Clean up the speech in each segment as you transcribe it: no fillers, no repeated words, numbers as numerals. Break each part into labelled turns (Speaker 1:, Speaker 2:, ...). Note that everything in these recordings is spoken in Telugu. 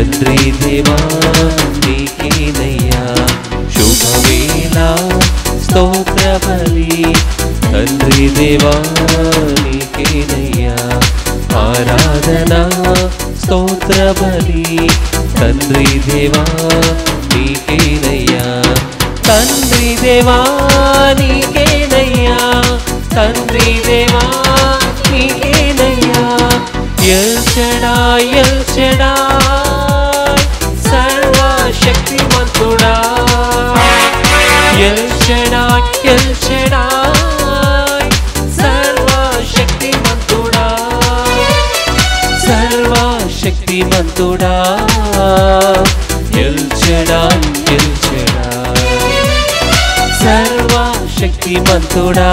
Speaker 1: తండ్రి దేవా నీకేనయ్యా శుభవేళ స్తోత్ర బలి తండ్రి దేవా నీకేనయ్యా ఆరాధన స్తోత్ర బలి తండ్రి దేవా నీకేనయ్యా తండ్రి దేవా నీకేనయ్యా తండ్రి దేవా నీకేనయ్యా ఎల్ షడాయ్ సర్వశక్తిమంతుడా ఎల్ షడాయ్ సర్వశక్తిమంతుడా సర్వశక్తిమంతుడా ఎల్ షడాయ్ సర్వశక్తిమంతుడా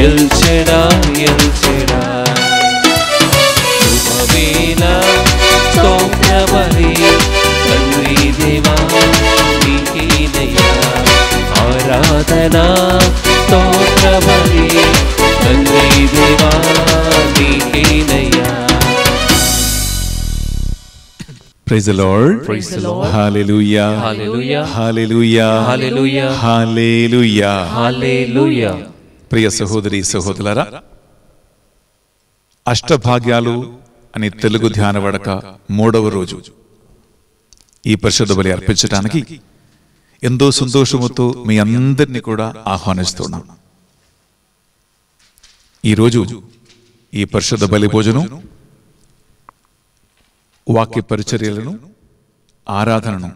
Speaker 1: ఎల్ షడాయ్ శుభవేళ స్తోత్ర బలి తండ్రి దేవా నీకేనయ్యా ఆరాధన స్తోత్ర బలి తండ్రి దేవా నీకేనయ్యా.
Speaker 2: Praise the Lord.
Speaker 1: Praise the Lord.
Speaker 2: Hallelujah.
Speaker 1: Hallelujah.
Speaker 2: Hallelujah.
Speaker 1: Hallelujah.
Speaker 2: Hallelujah.
Speaker 1: Hallelujah.
Speaker 2: ప్రియ సహోదరి సహోదరులారా, అష్టభాగ్యాలు అని తెలుగు ధ్యాన వడక 3వ రోజు ఈ పరిశుద్ధ బలి అర్పించడానికి ఎంతో సంతోషముతో మీ అందరినీ కూడా ఆహ్వానిస్తున్నాం. ఈరోజు ఈ పరిశుద్ధ బలి భోజనం వాక్య పరిచర్యలను ఆరాధనను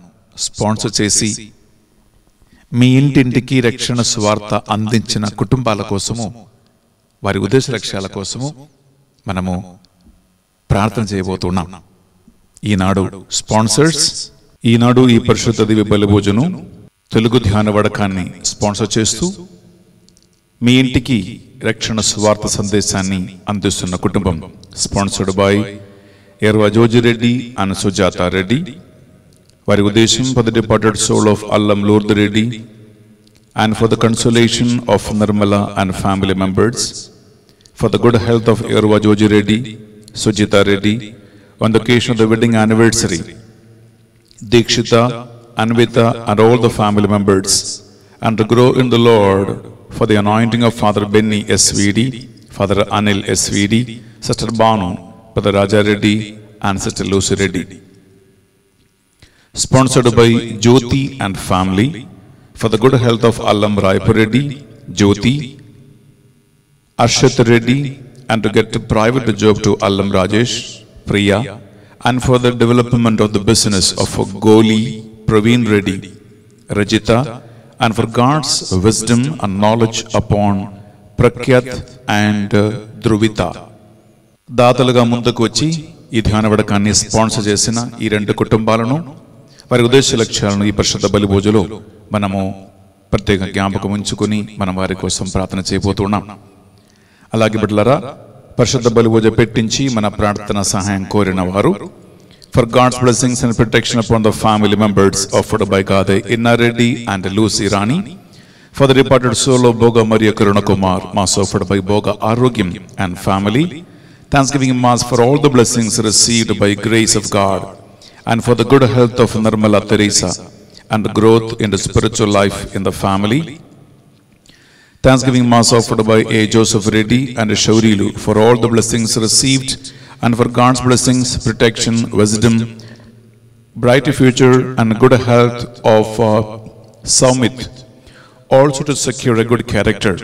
Speaker 2: స్పాన్సర్ చేసి మీ ఇంటింటికి రక్షణ స్వార్థ అందించిన కుటుంబాల కోసము వారి ఉద్దేశ లక్ష్యాల కోసము మనము ప్రార్థన చేయబోతున్నాం. ఈనాడు స్పాన్సర్స్ ఈనాడు ఈ పరిశుద్ధ దివ్య బలి భోజనం తెలుగు ధ్యాన వడకాన్ని స్పాన్సర్ చేస్తూ మీ ఇంటికి రక్షణ స్వార్థ సందేశాన్ని అందిస్తున్న కుటుంబం sponsored by Erva Jojireddy and Sujatha Reddy. వారి ఉద్దేశం for the departed soul of Allam Lourdu Reddy and for the consolation of Nirmala and family members, for the good health of Erva Jojireddy, Sujitha Reddy on the occasion of the wedding anniversary, Dikshita, Anvita and all the family members, and to grow in the Lord for the anointing of Father Benny SVD, Father Anil SVD, Sister Banu, Brother Raja Reddy and Sister Lucy Reddy. Sponsored by Jyoti and family for the good health of Allam Raipur Reddy, Jyoti, Arshit Reddy, and to get a private job to Allam Rajesh, Priya, and for the development of the business of Goli, Praveen Reddy, Rajita, and for God's wisdom and knowledge upon Prakyat and Dhruvita. దాతలుగా ముందుకు వచ్చి ఈ ధ్యాన వడకాన్ని స్పాన్సర్ చేసిన ఈ 2 కుటుంబాలను వారి ఉద్దేశ లక్ష్యాలను ఈ పరిశుద్ధ బలి భోజనంలో మనము ప్రత్యేక జ్ఞాపకం ఉంచుకొని మనం వారి కోసం ప్రార్థన చేయబోతున్నాం. అలాగే బిడ్డలారా, పరిశుద్ధ బలి భోజ పెట్టించి మన ప్రార్థన సహాయం కోరిన వారు for God's blessings and protection upon the family members offered by Gade Inna Reddy and Lucy Rani, for the departed soul of Boga Maria Karuna Kumar, mass offered by Boga Arogyam and family, thanksgiving mass for all the blessings received by grace of God, and for the good health of Nirmala Teresa and the growth in the spiritual life in the family. Thanksgiving mass offered by A. Joseph Reddy and Shaurilu for all the blessings received and for God's blessings, protection, wisdom, bright future and good health of Saumit, also to secure a good character.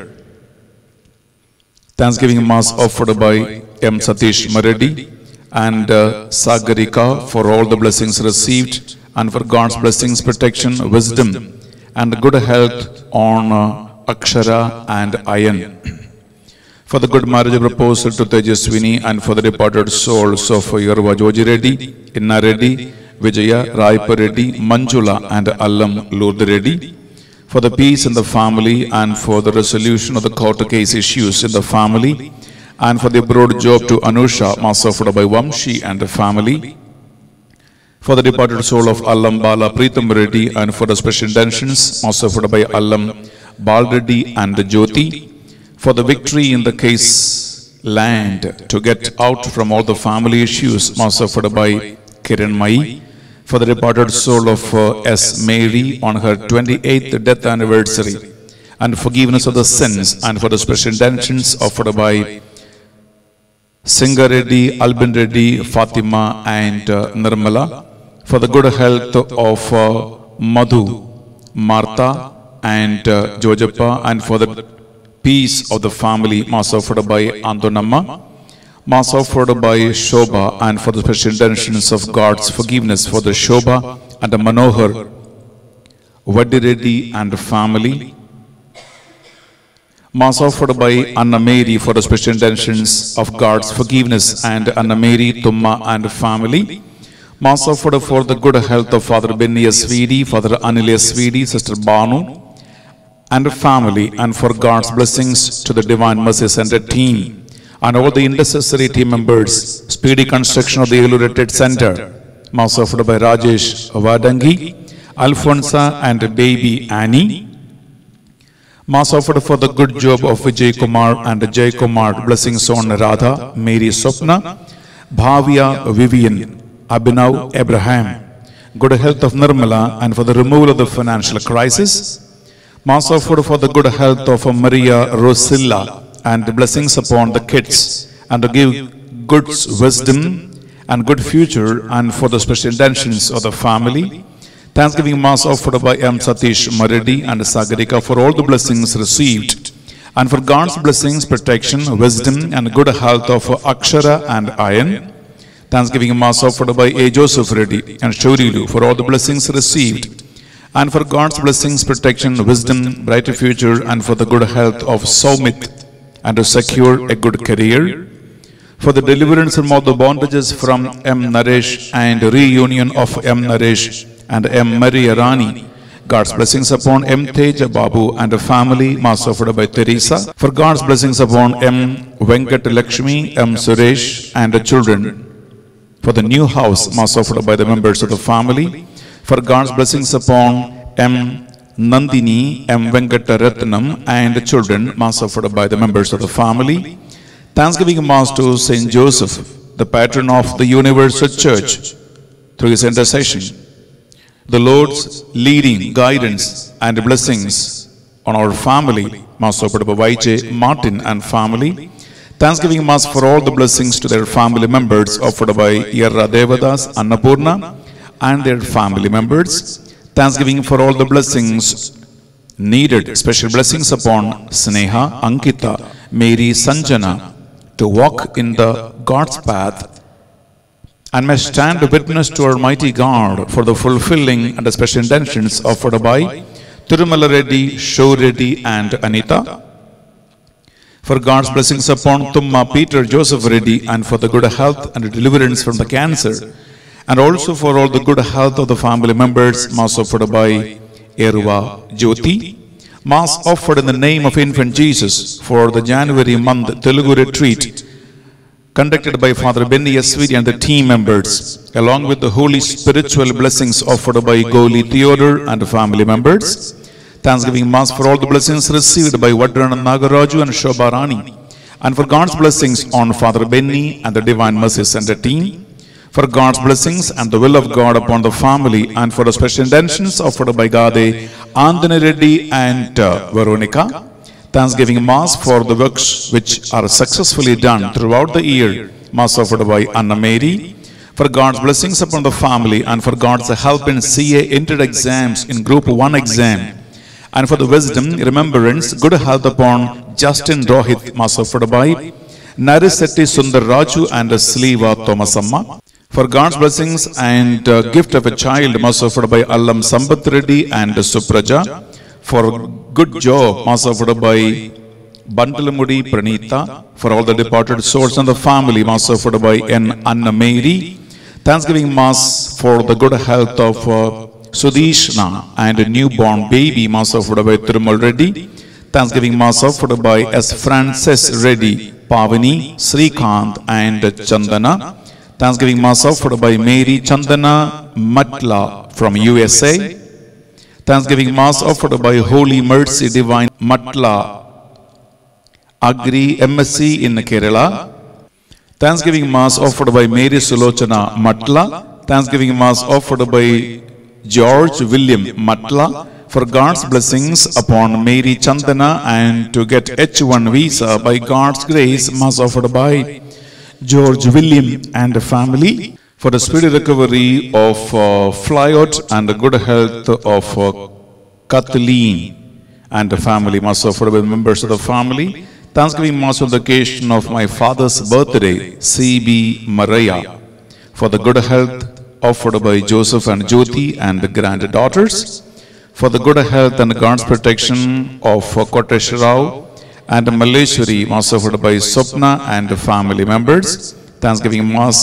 Speaker 2: Thanksgiving mass offered by M. Satish Mareddy and Sagarika for all the blessings received and for God's blessings, protection, wisdom and good health on Akshara and Ayan. For the good marriage proposal to Tejaswini and for the departed souls of Yerva Joji Reddy, Inna Reddy, Vijaya, Raipur Reddy, Manjula and Allam Lurd Reddy. For the peace in the family and for the resolution of the court case issues in the family and for the abroad job to Anusha, mass offered by Vamshi and the family. For the departed soul of Allam Bala Pritham Reddy and for the special intentions, mass offered by Allam Bal Reddy and Jyoti. For the victory in the case land to get out from all the family issues, mass offered by Kiranmai, for the departed soul of S. Mary on her 28th death anniversary, and forgiveness of the sins, and for the special intentions offered by Singha Reddy, Albin Reddy, Fatima and Nirmala, for the good health of Madhu, Martha and Jojappa, and for the peace of the family, Mass offered by Andonamma, Mass offered by Shobha, and for the special intentions of God's forgiveness for the Shobha and the Manohar, Vaddi Reddy and the family, Mass offered by Anna Mary for the special intentions of God's forgiveness and Anna Mary, Tumma and family, Mass offered for the good health of Father Benny Svidi, Father Anil Svidi, Sister Banu and family, and for God's blessings to the Divine Mercy Center team and all the intercessory team members, speedy construction of the Illuminated Center, Mass offered by Rajesh Vadangi, Alfonsa and baby Annie, Mass offered for the good job of Vijay Kumar and Jay Kumar, blessings on Radha, Mary Sopna, Bhavya Vivian, Abhinav Abraham, good health of Nirmala, and for the removal of the financial crisis, Mass offered for the good health of Maria Rosilla and blessings upon the kids, and to give good wisdom and good future, and for the special intentions of the family. Thanksgiving Mass offered by M. Satish Maredi and Sagarika for all the blessings received, and for God's blessings, protection, wisdom and good health of Akshara and Ayan. Thanksgiving Mass offered by A. Joseph Reddy and Shorilu for all the blessings received, and for God's blessings, protection, wisdom, brighter future, and for the good health of Soumit, and to secure a good career, for the deliverance from all the bondages from M. Naresh and reunion of M. Naresh and M. Maria Rani. God's blessings upon M. Teja Babu and a family, Mass offered by Teresa, for God's blessings upon M. Venkat Lakshmi, M. Suresh and the children, for the new house, Mass offered by the members of the family, for God's blessings upon M. Nandini, M. Venkata Ratnam and the children, Mass offered by the members of the family. Thanksgiving Mass to Saint Joseph, the patron of the Universal Church, through his intercession. The Lord's leading, guidance and blessings on our family, Mass offered by Y.J. Martin and family. Thanksgiving Mass for all the blessings to their family members offered by Yerra Devadas, Annapurna and their family members. Thanksgiving for all the blessings needed, special blessings upon Sneha, Ankita, Mary, Sanjana, to walk in the God's path and may stand witness to Almighty God for the fulfilling and the special intentions offered by Tirumala Reddy, Show Reddy and Anita. For God's blessings upon Tumma, Peter, Joseph Reddy, and for the good health and deliverance from the cancer, and also for all the good health of the family members, Mass offered by Erva Jyoti. Mass offered in the name of infant Jesus for the January month Telugu retreat conducted by Father Benny Svidi and the team members, along with the holy spiritual blessings offered by Goli Theodore and the family members. Thanksgiving Mass for all the blessings received by Vadran Nagaraju and Shobha Rani, and for God's blessings on Father Benny and the Divine Mercy Center team, for God's blessings and the will of God upon the family, and for the special intentions offered by Gade, Anthony Reddy and Veronica. Thanksgiving Mass for the works which are successfully done throughout the year, Mass offered by Anna Mary, for God's blessings upon the family, and for God's help in CA entered exams in Group 1 exam, and for the wisdom, remembrance, good health upon Justin Rohit, Mass offered by Narisetti Sundar Raju and Sliva Thomasamma. For God's blessings and gift of a child, Mass offered by Allam Sambat Reddy and Supraja. For good job, Mass offered by Bandalamudi Pranita. For all the departed souls and the family, Mass offered by N. Anna Mary. Thanksgiving Mass for the good health of Sudishna and a newborn baby, Mass offered by Thirumal Reddy. Thanksgiving Mass offered by S. Francis Reddy, Pavani, Srikanth and Chandana. Thanksgiving Mass offered by Mary Chandana Matla from USA. Thanksgiving Mass offered by Holy Mercy Divine Matla Agri MSc in Kerala. Thanksgiving Mass offered by Mary Sulochana Matla, Thanksgiving Mass offered by George William Matla for God's blessings upon Mary Chandana and to get H1 visa by God's grace. Mass offered by George William and family for the speedy recovery of Flyot and the good health of Kathleen and the family. Mass offered by members of the family. Thanksgiving Mass on the occasion of my father's birthday, C.B. Maria, for the good health offered by Joseph and Jyoti and the granddaughters, for the good health and God's protection of Kotesh Rao and Malleshwari. Mass offered by Swapna and the family members. Thanksgiving Mass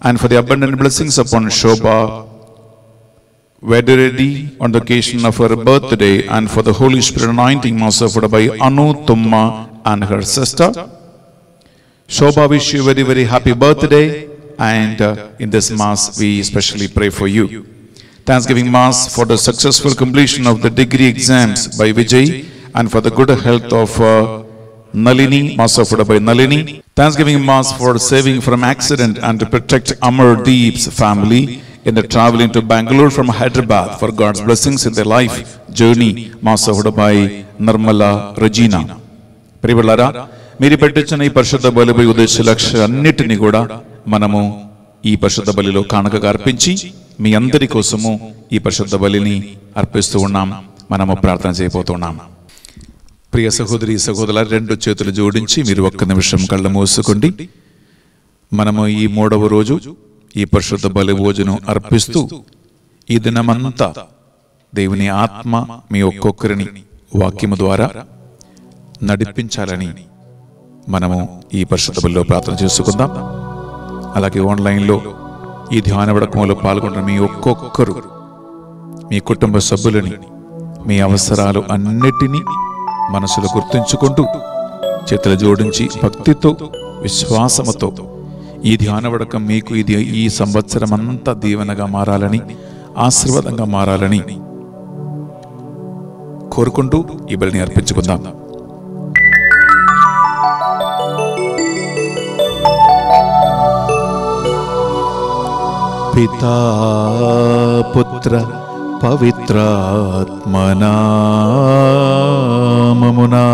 Speaker 2: and for the abundant blessings upon Shobha Vedireddy on the occasion of her birthday, and for the Holy Spirit anointing. Mass offered by Anu Tumma and her sister. Shobha, wish you very, very happy birthday, and in this Mass we especially pray for you. Thanksgiving Mass for the successful completion of the degree exams by Vijay and for the good health of Nalini. Mass offered by Nalini. Thanksgiving Mass for saving from accident and to protect Amardeep's family in the traveling to Bangalore from Hyderabad, for God's blessings in their life journey. Mass offered by Nirmala Regina. ప్రియబిడ్డలారా, మీరు పెట్టించిన ఈ పరిశుద్ధ బలిపై ఉద్దేశ లక్ష్య అన్నిటినీ కూడా మనము ఈ పరిశుద్ధ బలిలో కానుకగా అర్పించి మీ అందరి కోసము ఈ పరిశుద్ధ బలిని అర్పిస్తూ ఉన్నాం. మనము ప్రార్థన చేయబోతున్నాం. ప్రియ సహోదరి సహోదరులారా, రెండు చేతులు జోడించి మీరు ఒక్క నిమిషం కళ్ళు మూసుకోండి. మనము ఈ 3వ రోజు ఈ పరిశుద్ధ బలి భోజనం అర్పిస్తూ ఈ దినమంతా దేవుని ఆత్మ మీ ఒక్కొక్కరిని వాక్యము ద్వారా నడిపించాలని మనము ఈ పరిశుద్ధ బలిలో ప్రార్థన చేసుకుందాం. అలాగే ఆన్లైన్లో ఈ ధ్యాన వడకంలో పాల్గొన్న మీ ఒక్కొక్కరు మీ కుటుంబ సభ్యులని మీ అవసరాలు అన్నిటినీ మనసులో గుర్తుంచుకుంటూ చేతులు జోడించి భక్తితో విశ్వాసముతో ఈ ధ్యాన వడకం మీకు ఈ సంవత్సరం అంతా దీవెనగా మారాలని, ఆశీర్వాదంగా మారాలని కోరుకుంటూ ఈ బలిని అర్పించుకుందాం. పితా పుత్ర పవిత్రాత్మనామమునా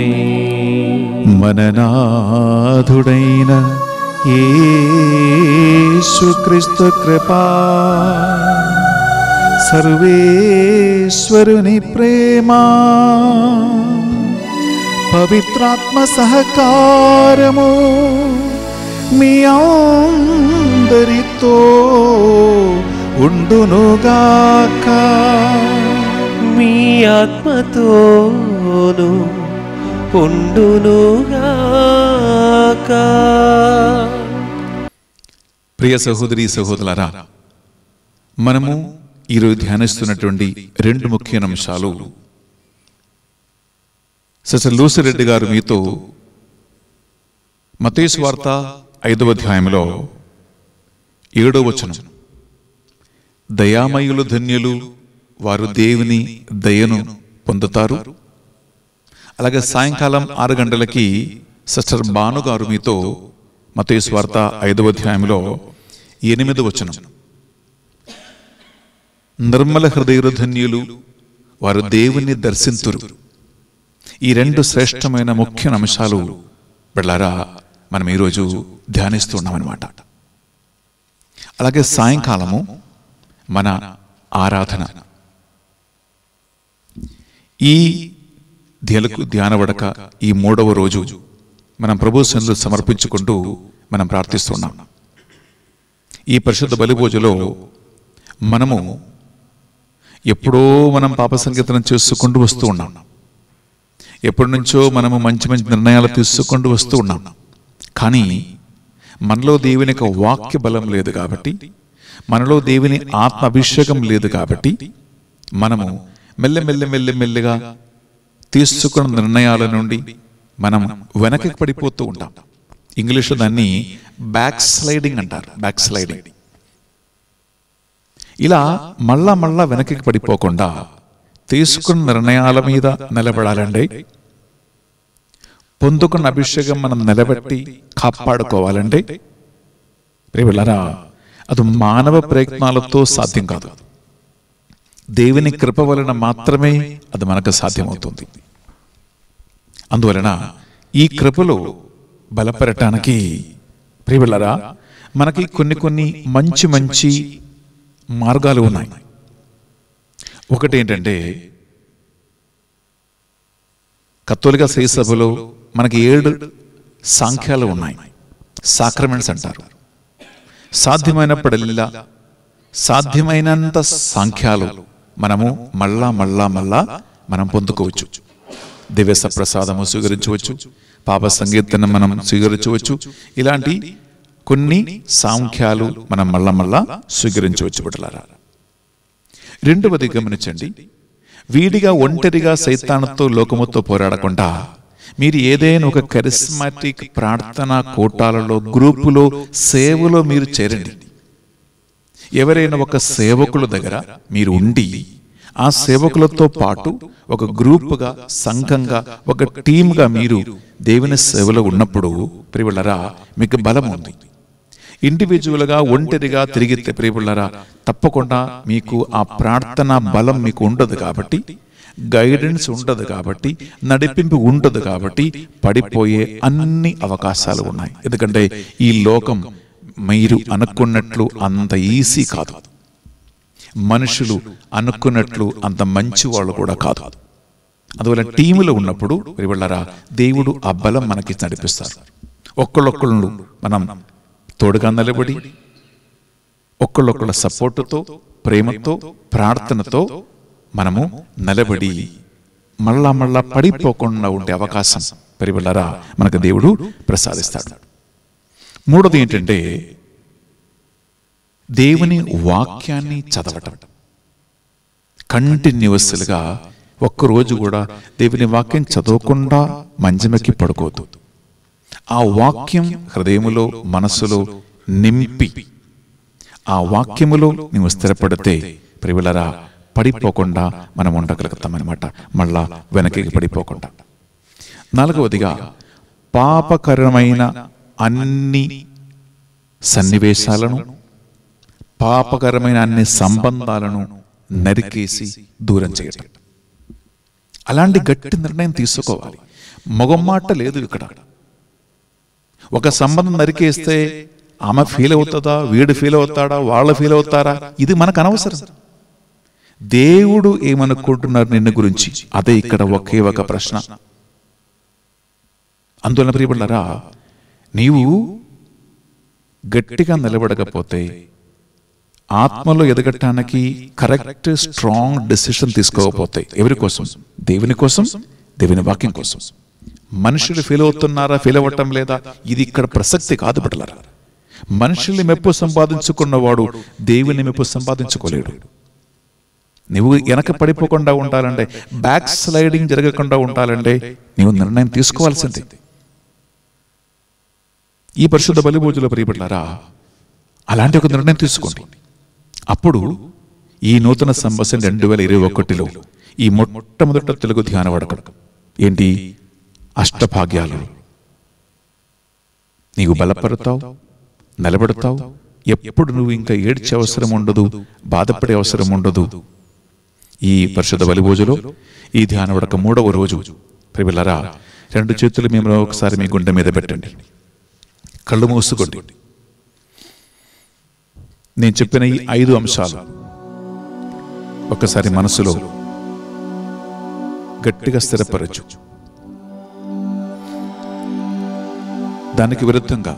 Speaker 1: ఆమేన్.
Speaker 2: మననాథుడైన యేసుక్రీస్తు కృపా, సర్వేశ్వరుని ప్రేమ, పవిత్రాత్మ సహకారము మీ అందరితో ఉండునుగాక.
Speaker 1: మీ ఆత్మతోను ఉండునుగాక.
Speaker 2: ప్రియ సహోదరి సహోదరులారా, మనము ఈరోజు ధ్యానిస్తున్నటువంటి 2 ముఖ్య అంశాలు. సిస్టర్ లూసి రెడ్డి గారు మీతో మత్తయి సువార్త 5వ అధ్యాయంలో 7వ వచనం, దయామయులు ధన్యులు, వారు దేవుని దయను పొందుతారు. అలాగే సాయంకాలం 6 గంటలకి సిస్టర్ భాను గారు మీతో మత్తయి సువార్త 5వ అధ్యాయంలో 8వ వచనం, నిర్మల హృదయులు ధన్యులు, వారు దేవుని దర్శింతురు. ఈ 2 శ్రేష్టమైన ముఖ్య అంశాలు బిడ్డలారా మనం ఈరోజు ధ్యానిస్తున్నామన్నమాట. అలాగే సాయంకాలము మన ఆరాధన. ఈ ధ్యానవడక ఈ 3వ రోజు మనం ప్రభు సన్నిధిలో సమర్పించుకుంటూ మనం ప్రార్థిస్తున్నాం. ఈ పరిశుద్ధ బలిభోజలో మనము ఎప్పుడో మనం పాప సంకీర్తనం చేసుకుంటూ వస్తూ ఉన్నాం. ఎప్పటి నుంచో మనము మంచి మంచి నిర్ణయాలు తీసుకుంటూ వస్తూ ఉన్నాం. కానీ మనలో దేవుని యొక్క వాక్య బలం లేదు కాబట్టి, మనలో దేవుని ఆత్మ అభిషేకం లేదు కాబట్టి మనము మెల్లమెల్లగా తీసుకున్న నిర్ణయాల నుండి మనం వెనక్కి పడిపోతూ ఉంటాం. ఇంగ్లీష్లో దాన్ని బ్యాక్ స్లైడింగ్ అంటారు. Back sliding. ఇలా మళ్ళా వెనక్కి పడిపోకుండా తీసుకున్న నిర్ణయాల మీద నిలబడాలండి. పొందుకున్న అభిషేకం మనం నిలబెట్టి కాపాడుకోవాలంటే ప్రియలారా, అది మానవ ప్రయత్నాలతో సాధ్యం కాదు. దేవుని కృప వలన మాత్రమే అది మనకు సాధ్యమవుతుంది. అందువలన ఈ కృపలో బలపడటానికి ప్రియలారా మనకి కొన్ని మంచి మంచి మార్గాలు ఉన్నాయి. ఒకటి ఏంటంటే, కథోలిక శ్రీసభలో మనకి 7 సాంఖ్యాలు ఉన్నాయి. సాక్రమెంట్స్ అంటారు. సాధ్యమైనప్పుడల్లా సాధ్యమైనంత సాంఖ్యాలు మనము మళ్ళా మనం పొందుకోవచ్చు. దివ్య సప్రసాదము స్వీకరించవచ్చు, పాప సంకీర్తన మనం స్వీకరించవచ్చు. ఇలాంటి కొన్ని సాంఖ్యాలు మనం మళ్ళా స్వీకరించవచ్చు బిడ్డలారా. రెండవది గమనించండి, వీడిగా ఒంటరిగా సైతానుతో లోకముతో పోరాడకుండా మీరు ఏదైనా ఒక కరిస్మాటిక్ ప్రార్థనా కోటాలలో గ్రూపులో సేవలో మీరు చేరండి. ఎవరైనా ఒక సేవకుల దగ్గర మీరు ఉండి ఆ సేవకులతో పాటు ఒక గ్రూపుగా, సంఘంగా, ఒక టీమ్గా మీరు దేవుని సేవలో ఉన్నప్పుడు ప్రియలారా మీకు బలం ఉంది. ఇండివిజువల్గా ఒంటరిగా తిరిగితే ప్రియలారా తప్పకుండా మీకు ఆ ప్రార్థనా బలం మీకు ఉండదు. కాబట్టి గైడెన్స్ ఉండదు, కాబట్టి నడిపింపు ఉండదు, కాబట్టి పడిపోయే అన్ని అవకాశాలు ఉన్నాయి. ఎందుకంటే ఈ లోకం మీరు అనుకున్నట్లు అంత ఈజీ కాదు. మనుషులు అనుకున్నట్లు అంత మంచి వాళ్ళు కూడా కాదు. అందువల్ల టీములో ఉన్నప్పుడు ప్రియలారా దేవుడు ఆ బలం మనకి నడిపిస్తారు. ఒక్కళ్ళొక్కళ్ళు మనం తోడుగా నిలబడి ఒక్కళ్ళొక్కళ్ళ సపోర్టుతో, ప్రేమతో, ప్రార్థనతో మనము నిలబడి మళ్ళా పడిపోకుండా ఉండే అవకాశం ప్రియలారా మనకు దేవుడు ప్రసాదిస్తాడు. మూడోది ఏంటంటే, దేవుని వాక్యాన్ని చదవటం. కంటిన్యూస్గా ఒక్కరోజు కూడా దేవుని వాక్యం చదవకుండా మంచమెక్కి పడుకోవద్దు. ఆ వాక్యం హృదయములో, మనస్సులో నింపి ఆ వాక్యములో నీవు స్థిరపడితే ప్రియలారా పడిపోకుండా మనం ఉండగలుగుతామన్నమాట, మళ్ళా వెనక్కి పడిపోకుండా. నాలుగవదిగా, పాపకరమైన అన్ని సన్నివేశాలను, పాపకరమైన అన్ని సంబంధాలను నరికేసి దూరం చేయటం. అలాంటి గట్టి నిర్ణయం తీసుకోవాలి. మొగమాట లేదు ఇక్కడ. ఒక సంబంధం నరికేస్తే ఆమె ఫీల్ అవుతుందా, వీడు ఫీల్ అవుతాడా, వాళ్ళు ఫీల్ అవుతారా, ఇది మనకు అనవసరం. దేవుడు ఏమనుకుంటున్నారు నిన్ను గురించి, అదే ఇక్కడ ఒకే ఒక ప్రశ్న. అందువలన ప్రియలారా నీవు గట్టిగా నిలబడకపోతే, ఆత్మలో ఎదగటానికి కరెక్ట్ స్ట్రాంగ్ డెసిషన్ తీసుకోకపోతే, ఎవరి కోసం? దేవుని కోసం, దేవుని వాక్యం కోసం. మనుషులు ఫీల్ అవుతున్నారా, ఫీల్ అవ్వటం లేదా, ఇది ఇక్కడ ప్రసక్తి కాదు బిడ్డలారా. మనుషుల్ని మెప్పు సంపాదించుకున్నవాడు దేవుని మెప్పు సంపాదించుకోలేడు. నువ్వు వెనక పడిపోకుండా ఉండాలంటే, బ్యాక్ స్లైడింగ్ జరగకుండా ఉండాలంటే నీవు నిర్ణయం తీసుకోవాల్సిందే. ఈ పరిశుద్ధ బలిభోజుల ప్రియబిడ్డలారా అలాంటి ఒక నిర్ణయం తీసుకోండి. అప్పుడు ఈ నూతన సంవత్సరం 2021లో ఈ మొట్టమొదట తెలుగు ధ్యాన వడకం ఏంటి? అష్టభాగ్యాలు. నీవు బలపడతావు, నిలబడతావు. ఎప్పుడు నువ్వు ఇంకా ఏడ్చే అవసరం ఉండదు, బాధపడే అవసరం ఉండదు. ఈ పరిశుద్ధ బలిభోజులో ఈ ధ్యాన వడక 3వ రోజు ప్రియలారా 2 చేతులు మేము ఒకసారి మీ గుండె మీద పెట్టండి, కళ్ళు మూసుకోండి. నేను చెప్పిన ఈ 5 అంశాలు ఒక్కసారి మనసులో గట్టిగా స్థిరపరచు. దానికి విరుద్ధంగా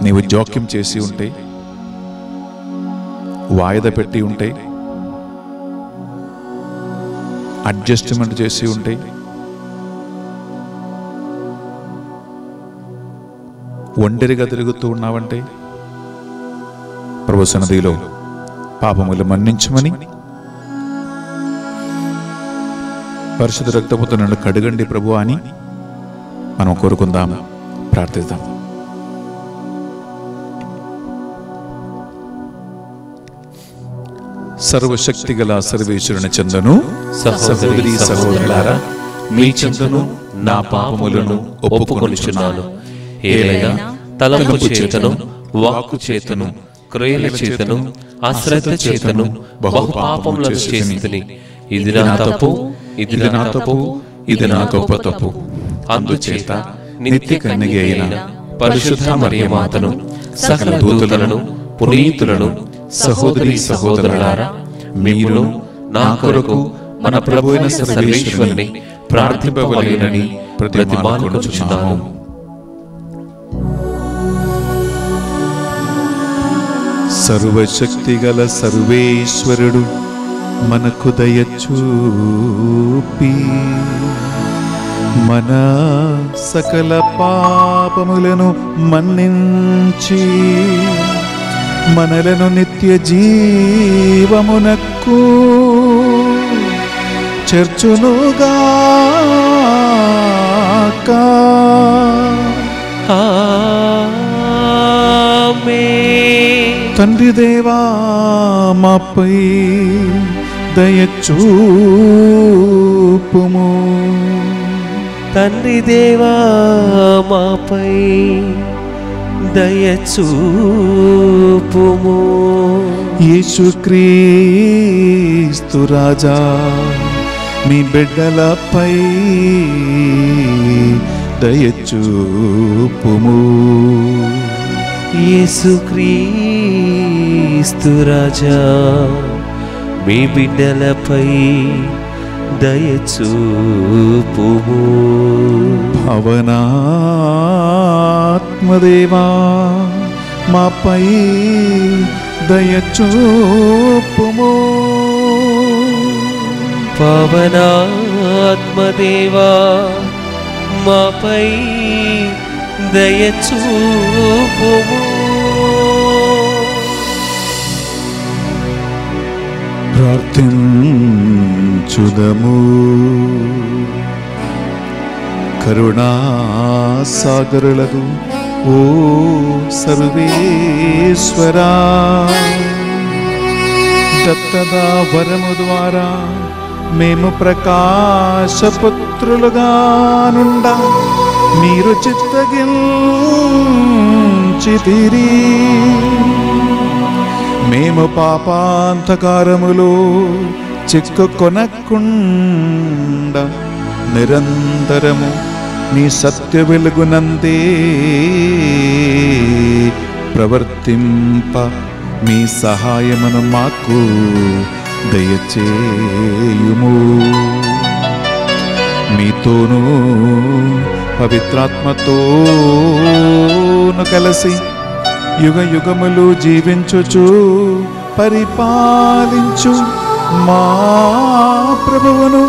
Speaker 2: నీవు జోక్యం చేసి ఉంటే, వాయిదా పెట్టి ఉంటే, అడ్జస్ట్మెంట్ చేసి ఉంటే, ఒంటరిగా తిరుగుతూ ఉన్నావంటే ప్రభు సన్నిధిలో పాపములు మన్నించమని, పరిశుద్ధ రక్తముతో నన్ను కడగండి ప్రభు అని మనం కోరుకుందాం, ప్రార్థిద్దాం. సర్వశక్తి గల సర్వేశ్వరుని చెందను సహోదరి సహోదరులారా,
Speaker 1: మీ చెంతను నా పాపములను ఒప్పుకొనుచున్నాను. ఏలైనా తలంపు చేతను, వాక్కు చేతను, క్రియల చేతను, అశ్రద్ధ చేతను బహు పాపములను చేసితిని. ఇది నా తప్పు, ఇది నా తప్పు, ఇది నా గొప్ప తప్పు. అందుచేత నిత్య కన్యక అయిన పరిశుద్ధ మరియమాతను, సకల దూతలను, పునీతులను, సహోదరి సహోదరులారా, మీరును నా కొరకు మన ప్రభువైన సర్వేశ్వరుని ప్రార్థింపవలెనని ప్రతిమానుకొనుచున్నాను.
Speaker 2: సర్వశక్తిగల సర్వేశ్వరుడు మనకు దయచూపి మన సకల పాపములను మన్నించి మనలను నిత్య జీవమునకు చేర్చునుగాక. తండ్రి దేవా, మాపై దయచూపుము.
Speaker 1: తండ్రి దేవా, మాపై దయచూపుము.
Speaker 2: యేసుక్రీస్తు రాజా, మీ బిడ్డలపై దయచూపుము.
Speaker 1: యేసుక్రీస్తు రాజా, మీ బిడ్డలపై దయచూపుము.
Speaker 2: పవనాత్మదేవా, మాపై దయచూపుము.
Speaker 1: పవనాత్మదేవా, మాపై దయచూపుము.
Speaker 2: ప్రార్థించుదము. కరుణాసాగరులకు ఓ సర్వేశ్వరా, దత్తదా వరము ద్వారా మేము ప్రకాశపుత్రులుగా నుండ మీరు చిత్తగించితిరి. మేము పాపాంధకారములో చిక్కుకొనకుండా నిరంతరము నీ సత్య వెలుగునందే ప్రవర్తింప మీ సహాయమును మాకు దయచేయుము. మీతోనూ పవిత్రాత్మతోను కలిసి యుగ యుగములు జీవించుచు పరిపాలించు మా ప్రభువును,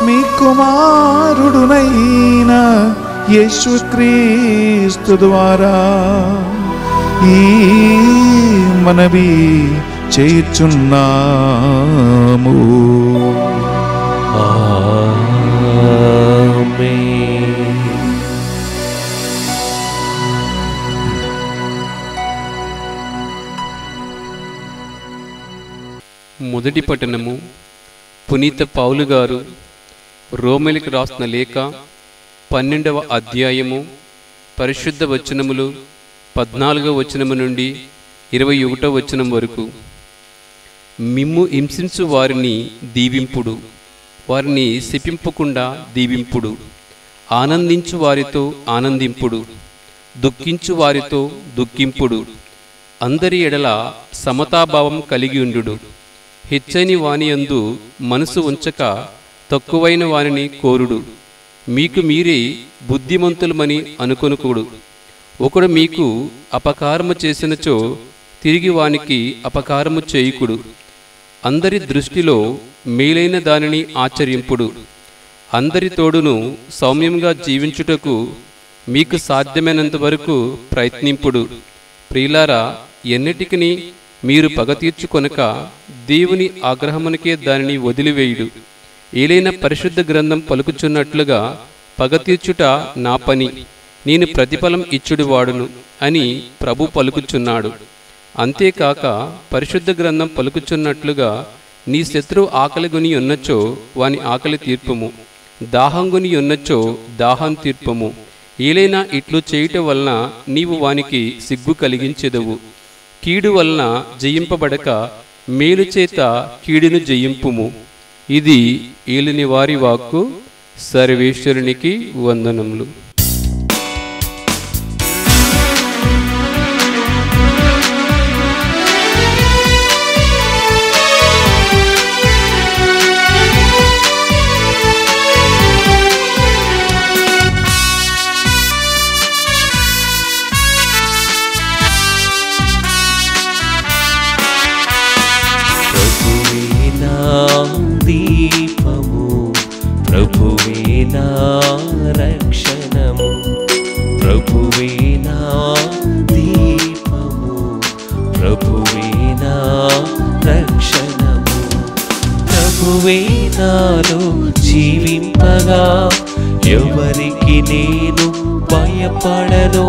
Speaker 2: మీ కుమారుడునైన యేసుక్రీస్తు ద్వారా ఈ మనవి చేయుచున్నాము.
Speaker 3: మొదటి పట్టణము. పునీత పౌలు గారు రోమేలికి రాసిన లేఖ 12వ అధ్యాయము పరిశుద్ధ వచనములు 14వ వచనము నుండి 21వ వచనం వరకు. మిమ్ము హింసించు వారిని దీవింపుడు, వారిని శపింపకుండా దీవింపుడు. ఆనందించు వారితో ఆనందింపుడు, దుఃఖించు వారితో దుఃఖింపుడు. అందరి ఎడల సమతాభావం కలిగి ఉండుడు. హెచ్చని వానియందు మనసు ఉంచక తక్కువైన వానిని కోరుడు. మీకు మీరే బుద్ధిమంతులమని అనుకొనుకుడు. ఒకడు మీకు అపకారము చేసినచో తిరిగి వానికి అపకారము చేయుకుడు. అందరి దృష్టిలో మేలైన దానిని ఆచరింపుడు. అందరి తోడును సౌమ్యంగా జీవించుటకు మీకు సాధ్యమైనంత వరకు ప్రయత్నింపుడు. ప్రియులారా, ఎన్నిటికిని మీరు పగ తీర్చుకొనక దేవుని ఆగ్రహమునకే దానిని వదిలివేయుడు. ఏలైన పరిశుద్ధ గ్రంథం పలుకుచున్నట్లుగా పగ తీర్చుట నా పని, నేను ప్రతిఫలం ఇచ్చుడు వాడును అని ప్రభు పలుకుచున్నాడు. అంతేకాక పరిశుద్ధ గ్రంథం పలుకుచున్నట్లుగా నీ శత్రువు ఆకలిగొని ఉన్నచో వాని ఆకలి తీర్పుము. దాహంగుని ఉన్నచో దాహం తీర్పము. ఏలైనా ఇట్లు చేయుట వలన నీవు వానికి సిగ్గు కలిగించెదవు. కీడు వలన జయింపబడక మేలు చేత కీడును జయింపుము. ఇది ఏలిని వారి వాక్కు. సర్వేశ్వరునికి వందనములు.
Speaker 1: దీపము ప్రభువే నా రక్షణము, ప్రభువే నా దీపము, ప్రభువే నా రక్షణము. ప్రభువే నాలో జీవింపగా ఎవరికి నేను భయపడను,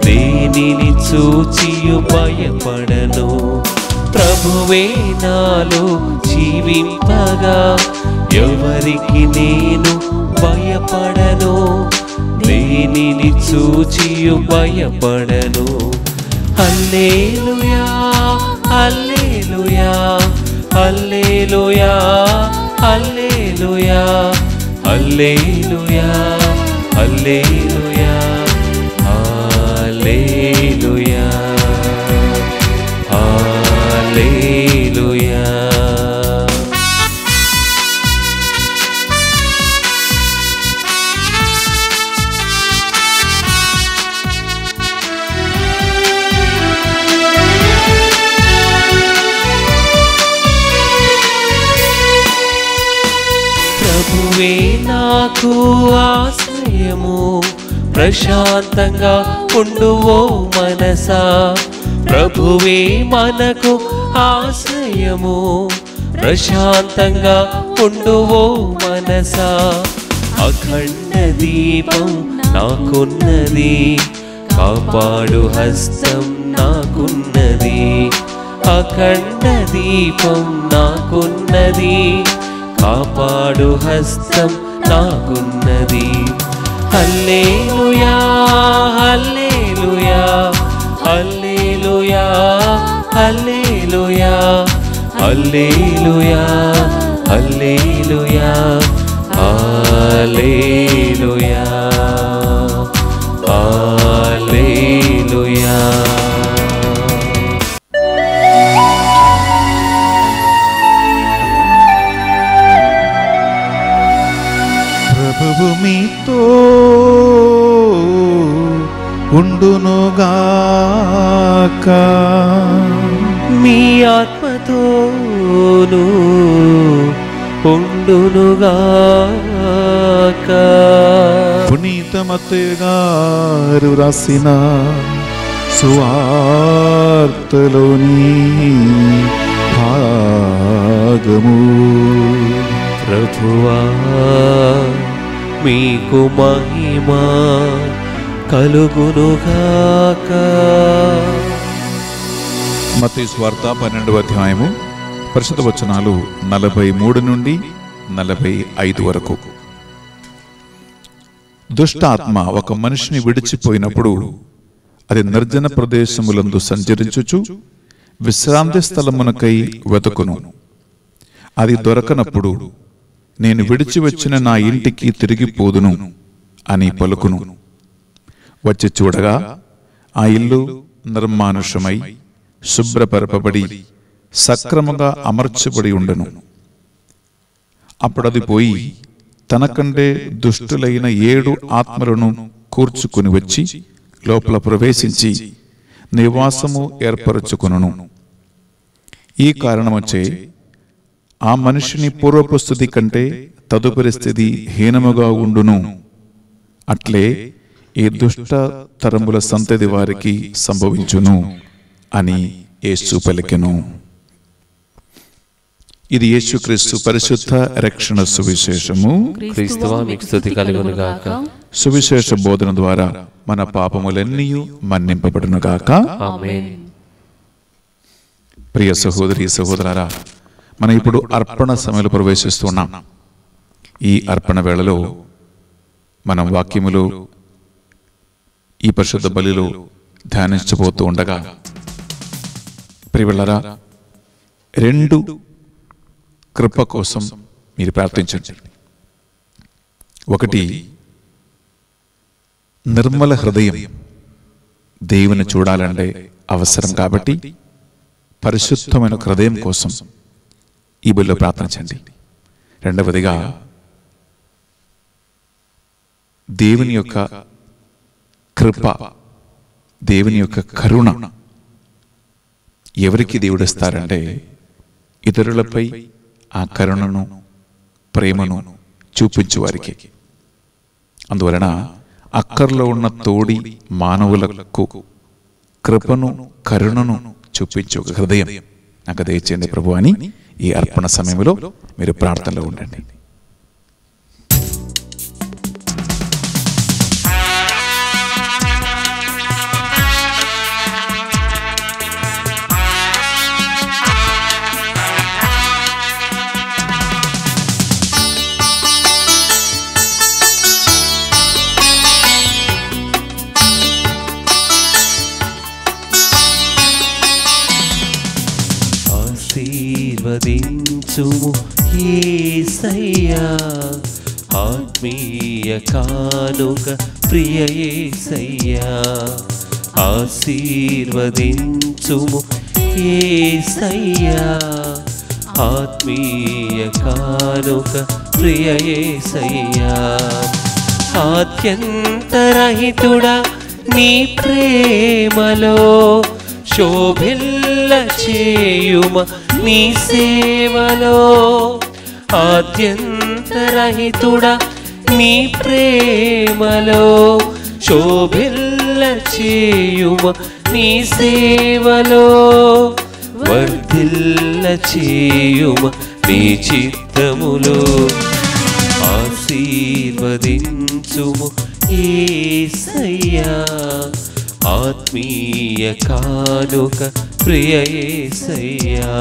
Speaker 1: దేనిని చూచియు భయపడను. ప్రభువే నాలో జీవింపగా ఎవరికి నేను భయపడను, దేనిని చూచియు భయపడను. హల్లెలూయా హల్లెలూయా హల్లెలూయా హల్లెలూయా హల్లెలూయా హల్లెలూయా హల్లెలూయా హల్లెలూయా. ప్రభువే నాకు ఆశ్రయము, ప్రశాంతంగా ఉండువో మనసా. ప్రభువే మనకు ఆశ్రయము, ప్రశాంతంగా ఉండువో మనసా. అఖండ దీపం నాకున్నది, కాపాడు హస్తం నాకున్నది. అఖండ దీపం నాకున్నది, కాపాడు హస్తం నాకున్నది. హల్లెలూయా హల్లెలూయా హల్లెలూయా హల్లెలూయా హల్లెలూయా హల్లెలూయా హల్లెలూయా హల్లెలూయా.
Speaker 2: ప్రభువు మీతో ఉండునుగాక,
Speaker 1: మీ ఆత్మతోను ఉండునుగాక.
Speaker 2: పునీత మత్తయి గారు రాసిన సువార్తలోని భాగము.
Speaker 1: ప్రభువా మీకు మహిమ కలుగునుగాక.
Speaker 2: మత్తయి సువార్త 12వ అధ్యాయము పరిశుద్ధ వచనాలు 43 నుండి 45 వరకు. దుష్ట ఆత్మ ఒక మనిషిని విడిచిపోయినప్పుడు అది నిర్జన ప్రదేశములందు సంచరించుచు విశ్రాంతి స్థలమునకై వెతుకును. అది దొరకనప్పుడు నేను విడిచి వచ్చిన నా ఇంటికి తిరిగిపోదును అని పలుకును. వచ్చి చూడగా ఆ ఇల్లు నిర్మానుషమై శుభ్రపరపబడి సక్రమంగా అమర్చబడి ఉండను. అప్పుడది పోయి తనకంటే దుష్టులైన 7 ఆత్మలను కూర్చుకుని వచ్చి లోపల ప్రవేశించి నివాసము ఏర్పరచుకును. ఈ కారణమొచ్చే ఆ మనిషిని పూర్వపు స్థితి కంటే తదుపరి స్థితి హీనముగా ఉండును. అట్లే ఈ దుష్ట తరముల సంతతి వారికి సంభవించును అని యేసు పలికెను. ఇది యేసుక్రీస్తు పరిశుద్ధ రక్షణ సువిశేషము.
Speaker 1: క్రీస్తువా మీకు స్తుతి కలుగునుగాక.
Speaker 2: సువిశేష బోధన ద్వారా మన పాపములన్నీ మన్నింపబడునుగాక.
Speaker 1: ఆమేన్.
Speaker 2: ప్రియ సహోదరి సహోదరులారా, మనం ఇప్పుడు అర్పణ సమయంలో ప్రవేశిస్తున్నాం. ఈ అర్పణ వేళలో మనం వాక్యములో ఈ పరిశుద్ధ బలిలో ధ్యానించబోతూ ఉండగా ప్రియలారా, 2 కృప కోసం మీరు ప్రార్థించండి. 1, నిర్మల హృదయం దేవుని చూడాలంటే అవసరం కాబట్టి పరిశుద్ధమైన హృదయం కోసం ఈ బలిలో ప్రార్థించండి. 2వదిగా, దేవుని యొక్క కృప, దేవుని యొక్క కరుణ ఎవరికి దేవుడు ఇస్తారంటే ఇతరులపై ఆ కరుణను, ప్రేమను చూపించు వారికి. అందువలన అక్కర్లో ఉన్న తోడి మానవులకు కృపను, కరుణను చూపించు హృదయం నాకు దయచేయండి ప్రభు అని ఈ అర్పణ సమయంలో మీరు ప్రార్థనలో ఉండండి.
Speaker 1: ఆశీర్వదించుము యేసయ్యా, ఆత్మీయ కానుక ప్రియ యేసయ్యా. ఆశీర్వదించుము యేసయ్యా, ఆత్మీయ కానుక ప్రియ యేసయ్యా. ఆద్యంతరహితుడా నీ ప్రేమలో శోభిల్ల చేయుమ నీ సేవలో. ఆద్యంతరహితుడా నీ ప్రేమలో శోభిల్ల చేయుమ నీ సేవలో. వర్ధిల్ల చేయుమ నీ చిత్తములో. ఆశీర్వదించుము యేసయ్యా, ఆత్మీయ కానుక ప్రియ యేసయ్యా.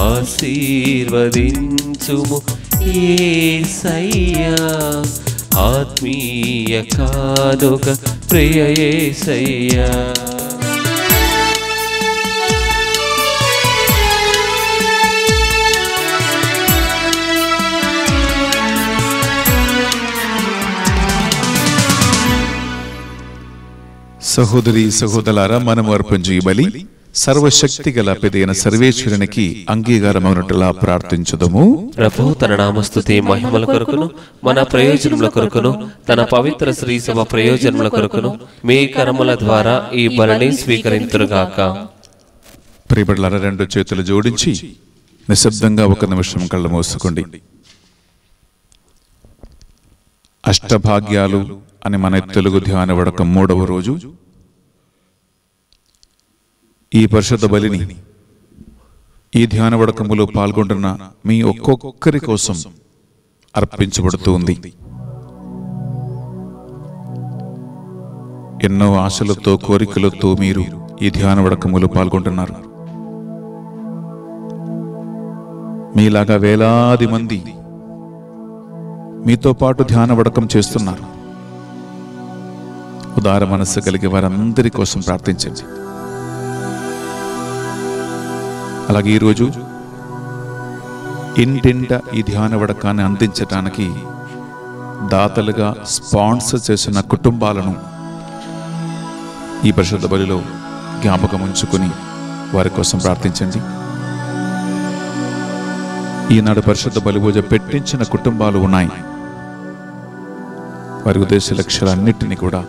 Speaker 1: ఆశీర్వదించుము యేసయ్యా, ఆత్మీయ కానుక ప్రియ యేసయ్యా.
Speaker 2: సహోదరి సహోదరులారా, మనము అర్పించు ఈ బలి సర్వశక్తి గల పెదైన సర్వేశ్వరునికి అంగీకారమవునట్లుగా ప్రార్థించుదము.
Speaker 1: ప్రభు తన నామస్తుతి మహిమల కొరకును, మన ప్రయోజనముల కొరకును, తన పవిత్ర శ్రీ సభ ప్రయోజనముల కొరకును మీ కర్మల ద్వారా ఈ బలిని స్వీకరింతురుగాక.
Speaker 2: ప్రియబిడ్డలారా, 2 చేతులు జోడించి నిశ్శబ్దంగా 1 నిమిషం కళ్ళు మూసుకోండి. అష్టభాగ్యాలు అని మన తెలుగు ధ్యాన వడకం 3వ రోజు ఈ పరిశుద్ధ బలిని ఈ ధ్యాన వడకములో పాల్గొంటున్న మీ ఒక్కొక్కరి కోసం అర్పించబడుతూ ఉంది. ఎన్నో ఆశలతో, కోరికలతో మీరు ఈ ధ్యాన వడకములో పాల్గొంటున్నారు. మీలాగా వేలాది మంది మీతో పాటు ధ్యాన వడకం చేస్తున్నారు. ఉదార మనస్సు కలిగే వారందరి కోసం ప్రార్థించండి. అలాగే ఈరోజు ఇంటింట ఈ ధ్యాన వడకాన్ని అందించటానికి దాతలుగా స్పాన్సర్ చేసిన కుటుంబాలను ఈ పరిశుద్ధ బలిలో జ్ఞాపకం ఉంచుకుని వారి కోసం ప్రార్థించండి. ఈనాడు పరిశుద్ధ బలి పూజ పెట్టించిన కుటుంబాలు ఉన్నాయి. వారి ఉద్దేశ లక్ష్యాలన్నింటినీ కూడా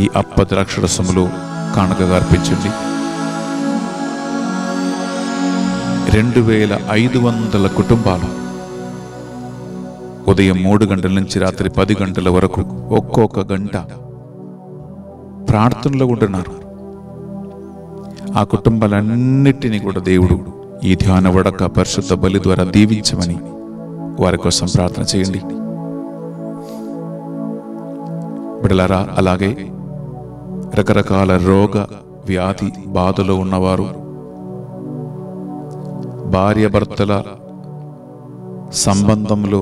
Speaker 2: ఈ అప్పద్రాక్షరసములో కానుకగా అర్పించండి. 2500 కుటుంబాలు ఉదయం 3 గంటల నుంచి రాత్రి 10 గంటల వరకు ఒక్కొక్క గంట ప్రార్థనలో ఉంటున్నారు. ఆ కుటుంబాలన్నిటినీ కూడా దేవుడు ఈ ధ్యాన వడక పరిశుద్ధ బలి ద్వారా దీవించమని వారి కోసం ప్రార్థన చేయండి. బిడ్డలారా, అలాగే రకరకాల రోగ వ్యాధి బాధలో ఉన్నవారు, భార్య భర్తల సంబంధంలో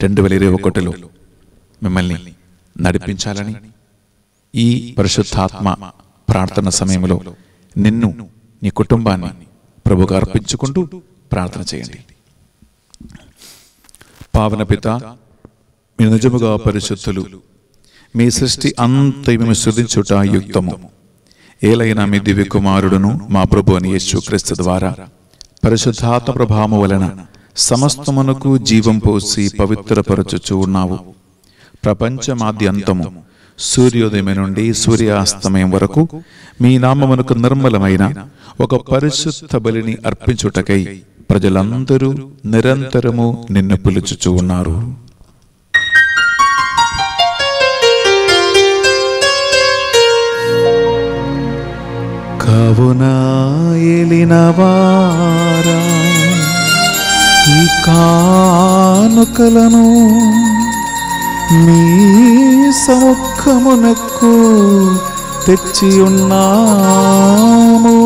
Speaker 2: 2021లో మిమ్మల్ని నడిపించాలని ఈ పరిశుద్ధాత్మ ప్రార్థన సమయంలో నిన్ను నీ కుటుంబాన్ని ప్రభువుకు అర్పించుకుంటూ ప్రార్థన చేయండి. పావన పిత, మీ నిజముగా పరిశుద్ధులు, మీ సృష్టి అంతా మేము స్తుతించుట యుక్తము. ఏలైనా మీ దివ్య కుమారుడును మా ప్రభు అని యేసుక్రీస్తు ద్వారా పరిశుద్ధాత్మ ప్రభావము వలన సమస్తమునకు జీవం పోసి పవిత్రపరచుచూ ఉన్నావు. ప్రపంచమాద్యంతము సూర్యోదయం నుండి సూర్యాస్తమయం వరకు మీ నామమునకు నిర్మలమైన ఒక పరిశుద్ధ బలిని అర్పించుటకై ప్రజలందరూ నిరంతరము నిన్ను పిలుచుచూ ఉన్నారు. కావున ఏలినవారా, ఈ కానుకలను మీ సముఖమునకు తెచ్చి ఉన్నాము.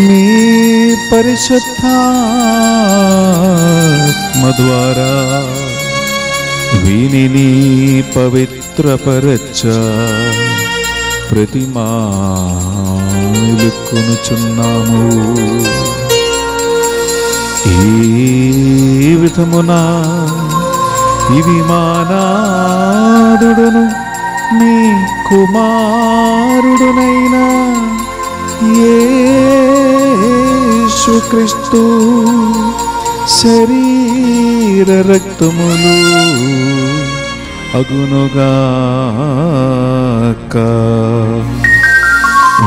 Speaker 2: మీ పరిశుద్ధాత్మ ద్వారా వీనిని పవిత్రపరచ ప్రతిమాలుకొనుచున్నాము. ఈ విధమున ఇవి మానాదుడును మీ కుమారుడునైన యేసుక్రీస్తు శరీర రక్తములు అగునుగాక.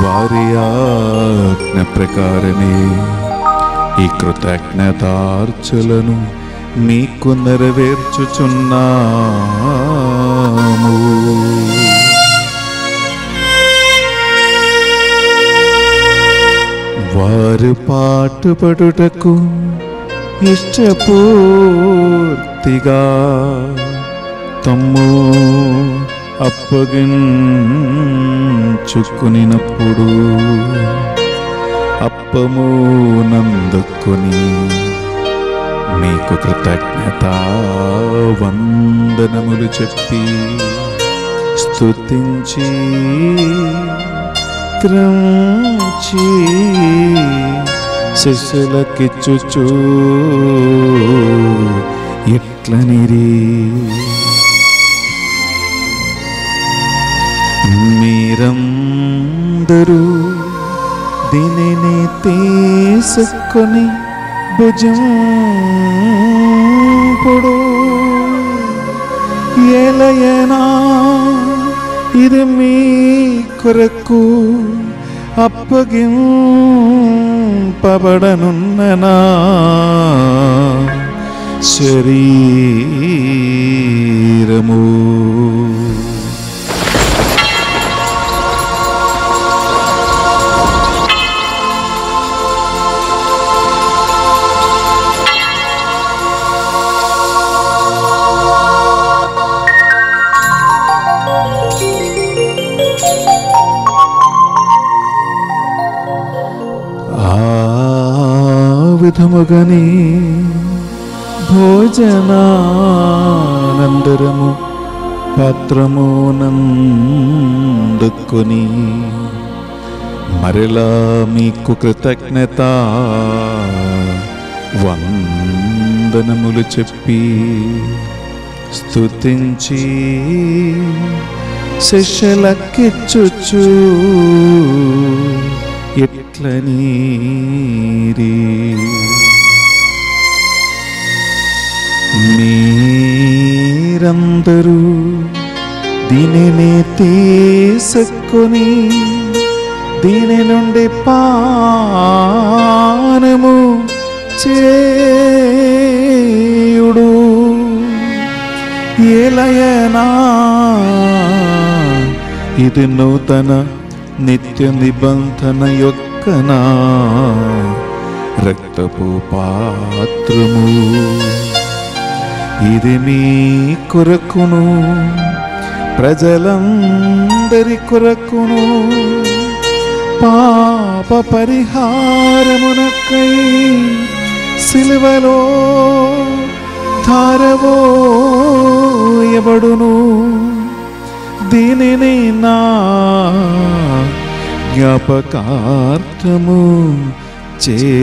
Speaker 2: వారి ఆజ్ఞ ప్రకారమే ఈ కృతజ్ఞతార్చలను మీకు నెరవేర్చుచున్నాము. వారు పాటుపడుటకు ఇష్టపూర్తిగా తమ్ము అప్పగించుకునినప్పుడు అప్పము నందుకొని మీకు కృతజ్ఞత వందనములు చెప్పి స్తుతించి త్రంచి శిష్యులకిచ్చుచు ఇట్లనిరి, మీరందరూ దీనిని తీసుకొని భుజింపుడు. ఏలయనా ఇది మీ కొరకు అప్పగింపబడనున్ననా శరీరము. విధముగని భోజనానందరము పాత్రము నందుకొని మరలా మీకు కృతజ్ఞత వందనములు చెప్పి స్తుతించి శిష్యులకిచ్చుచు ఇట్లనీరి, మీరందరూ దీనిని తీసుకొని దీని నుండి పానము చేయుడు. ఏలయనా ఇది నూతన నిత్య నిబంధన యొక్క నా రక్తపు పాత్రము. ఇది మీ కొరకును ప్రజలందరి కొరకును పాప పరిహారమునకై సిలువలో ధారవోయబడును. దీనిని నా జ్ఞాపకార్థము చేయుడు.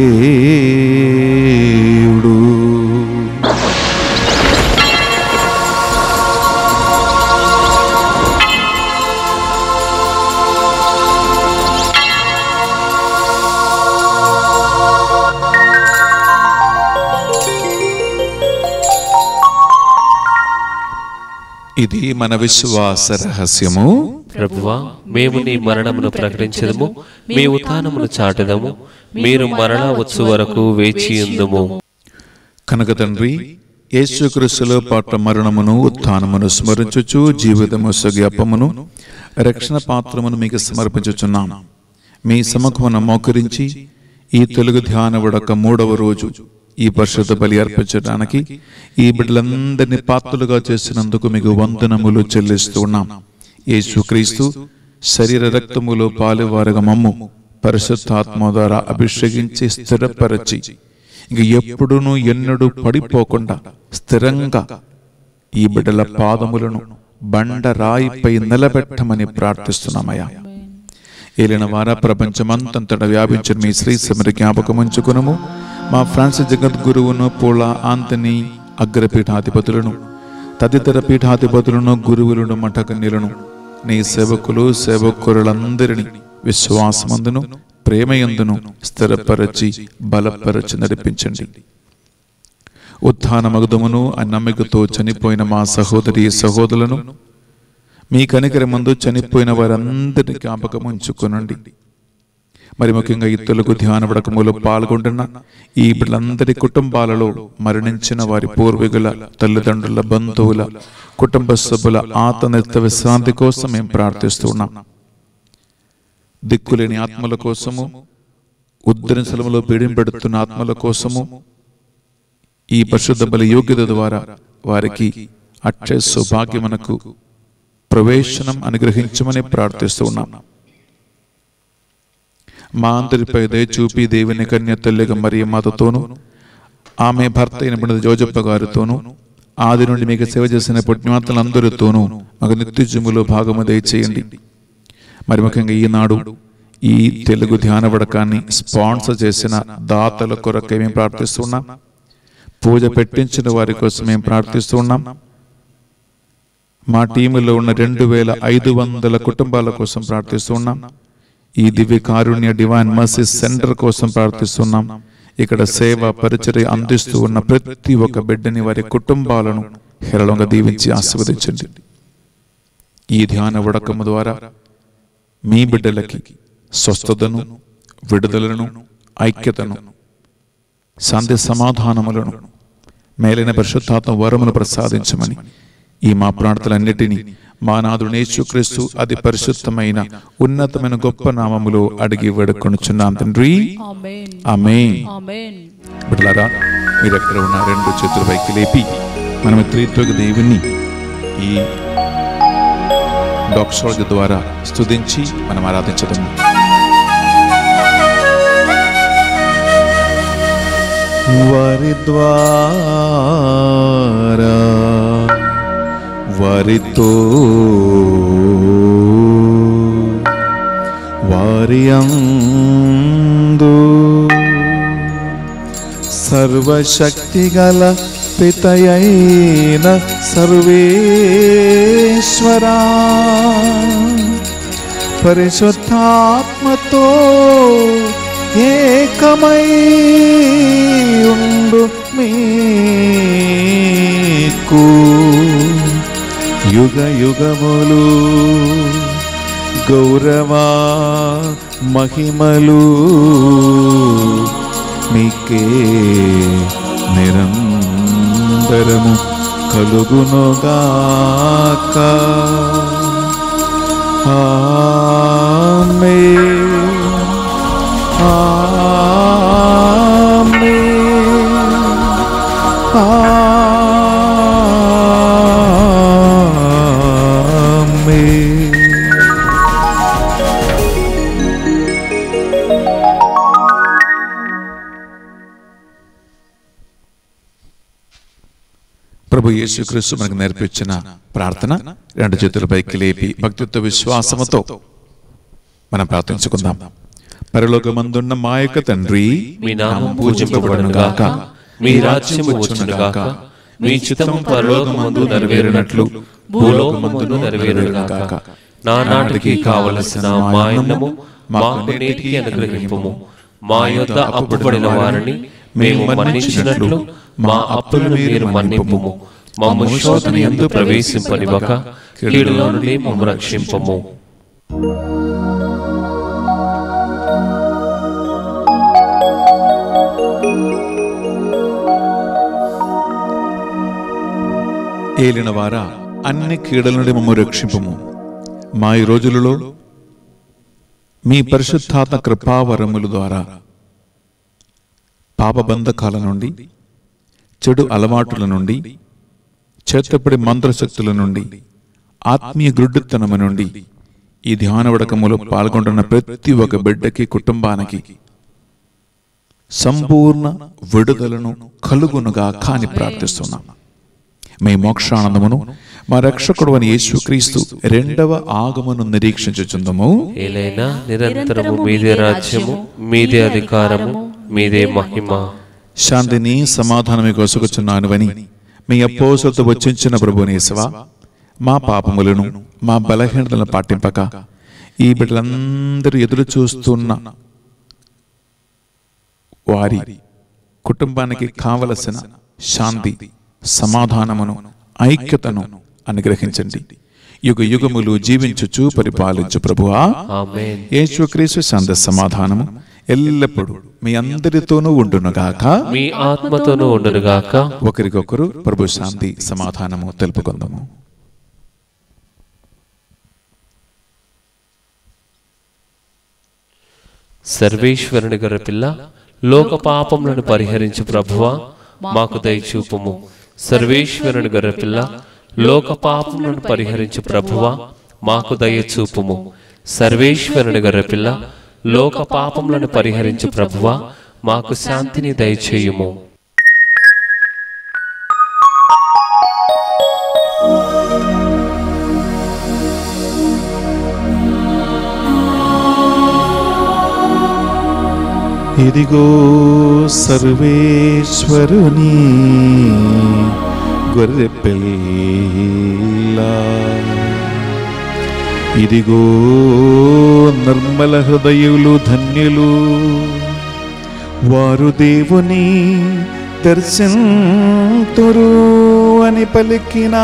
Speaker 2: ఇది మన విశ్వాస రహస్యము.
Speaker 1: ప్రభువా, మేము నీ మరణమును ప్రకటించదము, మీ ఉత్థానమును చాటెదము. మీరు మరలా వచ్చు వరకు వేచియుందుము.
Speaker 2: కనుక తండ్రి, యేసుక్రీస్తులో పాట మరణమును ఉత్థానమును స్మరించుచు జీవితము సగపమును రక్షణ పాత్రమును మీకు సమర్పించుచున్నాం. మీ సముఖమున మోకరించి ఈ తెలుగు ధ్యాన విడక 3వ రోజు ఈ పరిశుద్ధ బలి అర్పించడానికి ఈ బిడ్డలందరినీ పాత్రలుగా చేసినందుకు మీకు వందనములు చెల్లిస్తూ ఉన్నాం. యేసుక్రీస్తు శరీర రక్తములో పాలువారుగా మమ్ము పరిశుద్ధాత్మ ద్వారా అభిషేకించి స్థిరపరచి ఇంక ఎప్పుడునూ ఎన్నడూ పడిపోకుండా స్థిరంగా ఈ బిడ్డల పాదములను బండరాయిపై నిలబెట్టమని ప్రార్థిస్తున్నామయ్యా. ఏలిన వార ప్రపంచమంతంతటా వ్యాపించిన మీ శ్రీ సమరి జ్ఞాపకం ఉంచుకునము. మా ఫ్రాన్సిస్ జగద్గురువును, పోలా ఆంతనీ అగ్రపీఠాధిపతులను, తదితర పీఠాధిపతులను, గురువులను, మఠకన్యులను, నీ సేవకులు సేవకులందరినీ విశ్వాసమందును ప్రేమయందును స్థిరపరచి బలపరచి నడిపించండి. ఉత్థాన మగుదమును ఆ నమ్మికతో చనిపోయిన మా సహోదరి సహోదరులను మీ కనికరమందు చనిపోయిన వారందరినీ జ్ఞాపకం ఉంచుకునండి. మరి ముఖ్యంగా ఈ తెలుగు ధ్యాన వడకములో పాల్గొంటున్న ఈ బిడ్డలందరి కుటుంబాలలో మరణించిన వారి పూర్వీకుల, తల్లిదండ్రుల, బంధువుల, కుటుంబ సభ్యుల ఆత్మనిత్య విశ్రాంతి కోసం మేము ప్రార్థిస్తూ ఉన్నాం. దిక్కులేని ఆత్మల కోసము, ఉద్ధరించడంలో పీడింపెడుతున్న ఆత్మల కోసము ఈ పరిశుద్ధ బలి యోగ్యత ద్వారా వారికి అక్షయ సౌభాగ్యమునకు ప్రవేశనం అనుగ్రహించమని ప్రార్థిస్తూ ఉన్నాం. మా అందరిపై దయ చూపి దేవుని కన్య తల్లిగా మరియ మాతతోనూ, ఆమె భర్త అయిన పండిత జోజప్ప గారితోనూ, ఆది నుండి మీకు సేవ చేసిన పుణ్యాత్మలందరితోనూ మాకు నిత్యజీవములో భాగము దయచేయండి. మరి ముఖ్యంగా ఈనాడు ఈ తెలుగు ధ్యాన వడకాన్ని స్పాన్సర్ చేసిన దాతల కొరకై మేము ప్రార్థిస్తున్నాం. పూజ పెట్టించిన వారి కోసం మేము ప్రార్థిస్తున్నాం. మా టీములో ఉన్న 2500 కుటుంబాల కోసం ప్రార్థిస్తున్నాం. ఈ దివ్య కారుణ్య డివైన్ మర్సీ సెంటర్ కోసం ప్రార్థిస్తున్నాం. ఇక్కడ సేవ పరిచర్య అందిస్తూ ఉన్న ప్రతి ఒక్క బిడ్డని, వారి కుటుంబాలను హేళంగా దీవించి ఆశీర్వదించండి. ఈ ధ్యాన వడకము ద్వారా మీ బిడ్డలకి స్వస్థతను, విడుదలను, ఐక్యతను, శాంతి సమాధానములను, మేలైన పరిశుద్ధాత్మ వరమును ప్రసాదించమని ఈ మా ప్రార్థనలన్నిటినీ మా నాథుడు యేసుక్రీస్తు అతి పరిశుద్ధమైన ఉన్నతమైన గొప్ప నామములో అడిగి వేడుకొనుచున్నాం తండ్రి, ఆమేన్. బిడ్డలారా, మీరు ఎక్కడ ఉన్న 2 చేతుల పైకి లేపి మనం త్రిత్వక దేవుని ఈ డాక్సోల్జ్ ద్వారా స్తుతించి మనం ఆరాధించదాము. వారి ద్వారా, వారితో, వారి అందు సర్వశక్తిగల పితయైన సర్వేశ్వరా, పరిశుద్ధాత్మతో ఏకమై ఉండు మీకు యుగ యుగములు గౌరవ మహిమలు మీకే నిరంతరము కలుగునుగాక. ఆమేన్. ప్రభు యేసుక్రీస్తు మనకు నేర్పించిన ప్రార్థన రెండు చేతుల పైకి లేపి భక్తితో విశ్వాసముతో మనం ప్రార్థించుకుందాం. పరలోకమందున్న మా యొక్క తండ్రి,
Speaker 1: మీ నామం పూజింపబడును గాక, మీ రాజ్యము వచ్చును గాక, మీ చిత్తము పరలోకమందు నెరవేరునట్లు భూలోకమందును నెరవేరును గాక. నానాటికి కావలసిన మా అన్నము మాకు నేటికి అనుగ్రహింపుము. మా యొద్ద అప్పుపడిన వారిని మేము మన్నించినట్లు మా అప్పులను మీరు మన్నింపుము. మమ్ము శోధన యందు ప్రవేశింపనివ్వక కీడులో నుండి మమ్ము రక్షింపుము.
Speaker 2: ఏలిన వారా, అన్ని కీడుల నుండి మమ్ము రక్షింపుము. మా ఈ రోజులలో మీ పరిశుద్ధాత్మ కృపావరముల ద్వారా పాపబంధకాల నుండి, చెడు అలవాటుల నుండి, చేతపడి మంత్రశక్తుల నుండి, ఆత్మీయ గుడ్డితనము నుండి ఈ ధ్యాన వడకములో పాల్గొంటున్న ప్రతి ఒక్క బిడ్డకి, కుటుంబానికి సంపూర్ణ విడుదలను కలుగునుగా కాని ప్రార్థిస్తున్నాం. మీ మోక్షానందమును మా రక్షకుడు అని యేసుక్రీస్తు రెండవ ఆగమను నిరీక్షించుచుందము.
Speaker 1: ఏలైనా నిరంతరము మీదే రాజ్యము, మీదే అధికారము, మీదే మహిమ.
Speaker 2: శాంతిని సమాధానమే కొసుకుచున్నానువని మీ అపోసలతో వచ్చించిన ప్రభునేసవా, మా పాపములను మా బలహీనతలను పాటింపక ఈ బిడ్డలందరూ ఎదురు చూస్తున్న వారి కుటుంబానికి కావలసిన శాంతి, సమాధానమును, ఐక్యతను అనుగ్రహించండి. యుగ యుగములు జీవించుచు పరిపాలించు ప్రభువా,
Speaker 1: ఆమేన్.
Speaker 2: యేసుక్రీస్తు శాంతి సమాధానము ఎల్లప్పుడూ మీ అందరితోనూ ఉండునుగాక,
Speaker 1: మీ ఆత్మతోనూ ఉండునుగాక.
Speaker 2: ఒకరికొకరు ప్రభు శాంతి సమాధానము తెలుపుకుందాము.
Speaker 1: సర్వేశ్వరుని గొర్రెపిల్ల, లోక పాపములను పరిహరించు ప్రభువా, మాకు దయచూపుము. సర్వేశ్వరుని గొర్రెపిల్ల, లోక పాపములను పరిహరించు ప్రభువా, మాకు దయచూపుము. సర్వేశ్వరుని గొర్రెపిల్ల, లోక పాపములను పరిహరించు ప్రభువా, మాకు శాంతిని దయచేయుము.
Speaker 2: ఇదిగో సర్వేశ్వరుని గొర్రెపిల్ల, ఇదిగో నిర్మల హృదయులు ధన్యులు, వారు దేవుని దర్శింతురు అని పలికిన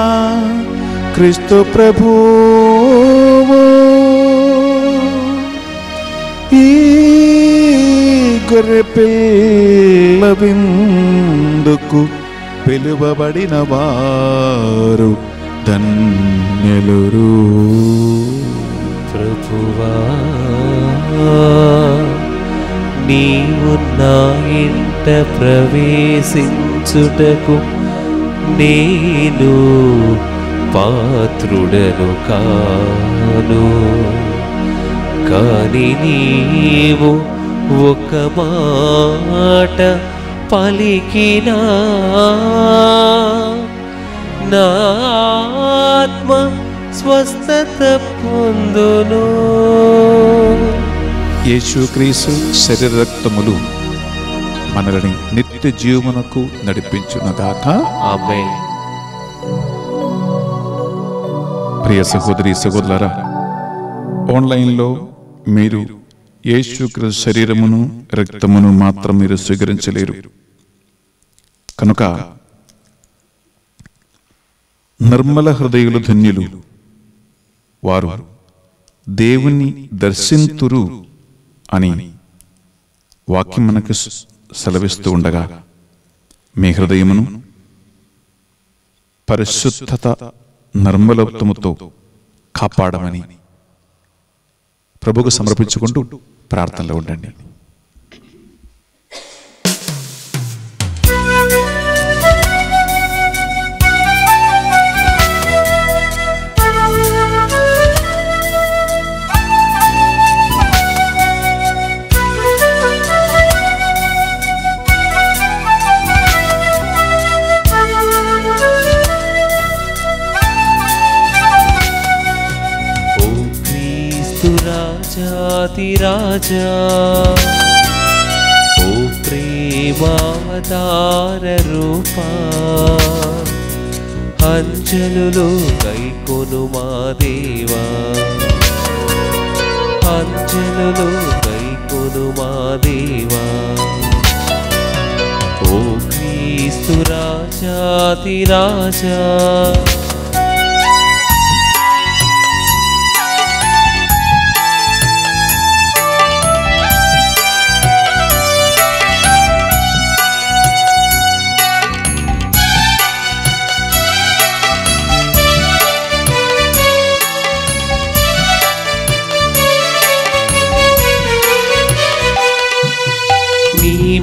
Speaker 2: క్రీస్తు ప్రభువు. ఈ గొర్రెపిల్ల విందుకు పిలువబడిన వారు ధన్యులు.
Speaker 1: ప్రభువా, నీవు నా ఇంట ప్రవేశించుటకు నేను పాత్రుడను కాను, కాని నీవు ఒక మాట పలికినా నా ఆత్మ స్వస్థత పొందును.
Speaker 2: యేసుక్రీస్తు శరీర రక్తములు మనల్ని నిత్య జీవమునకు నడిపించునుగాక.
Speaker 1: ఆమేన్.
Speaker 2: ప్రియ సహోదరి సహోదరులారా, ఆన్లైన్లో మీరు యేసుక్రీస్తు శరీరమును రక్తమును మాత్రం మీరు స్వీకరించలేరు. కనుక నిర్మల హృదయులు ధన్యులు, వారు దేవుని దర్శింతురు అని వాక్యం మనకు సెలవిస్తూ ఉండగా మీ హృదయమును పరిశుద్ధత నిర్మలత్వముతో కాపాడమని ప్రభువుకు సమర్పించుకుంటూ ప్రార్థనలో ఉండండి.
Speaker 1: రాజాతిరాజా ఓ ప్రేమావతార రూపా అంజలులో గైకొను మా దేవా అంజలులో గైకొను మా దేవా ఓ క్రీస్తు రాజాతిరాజా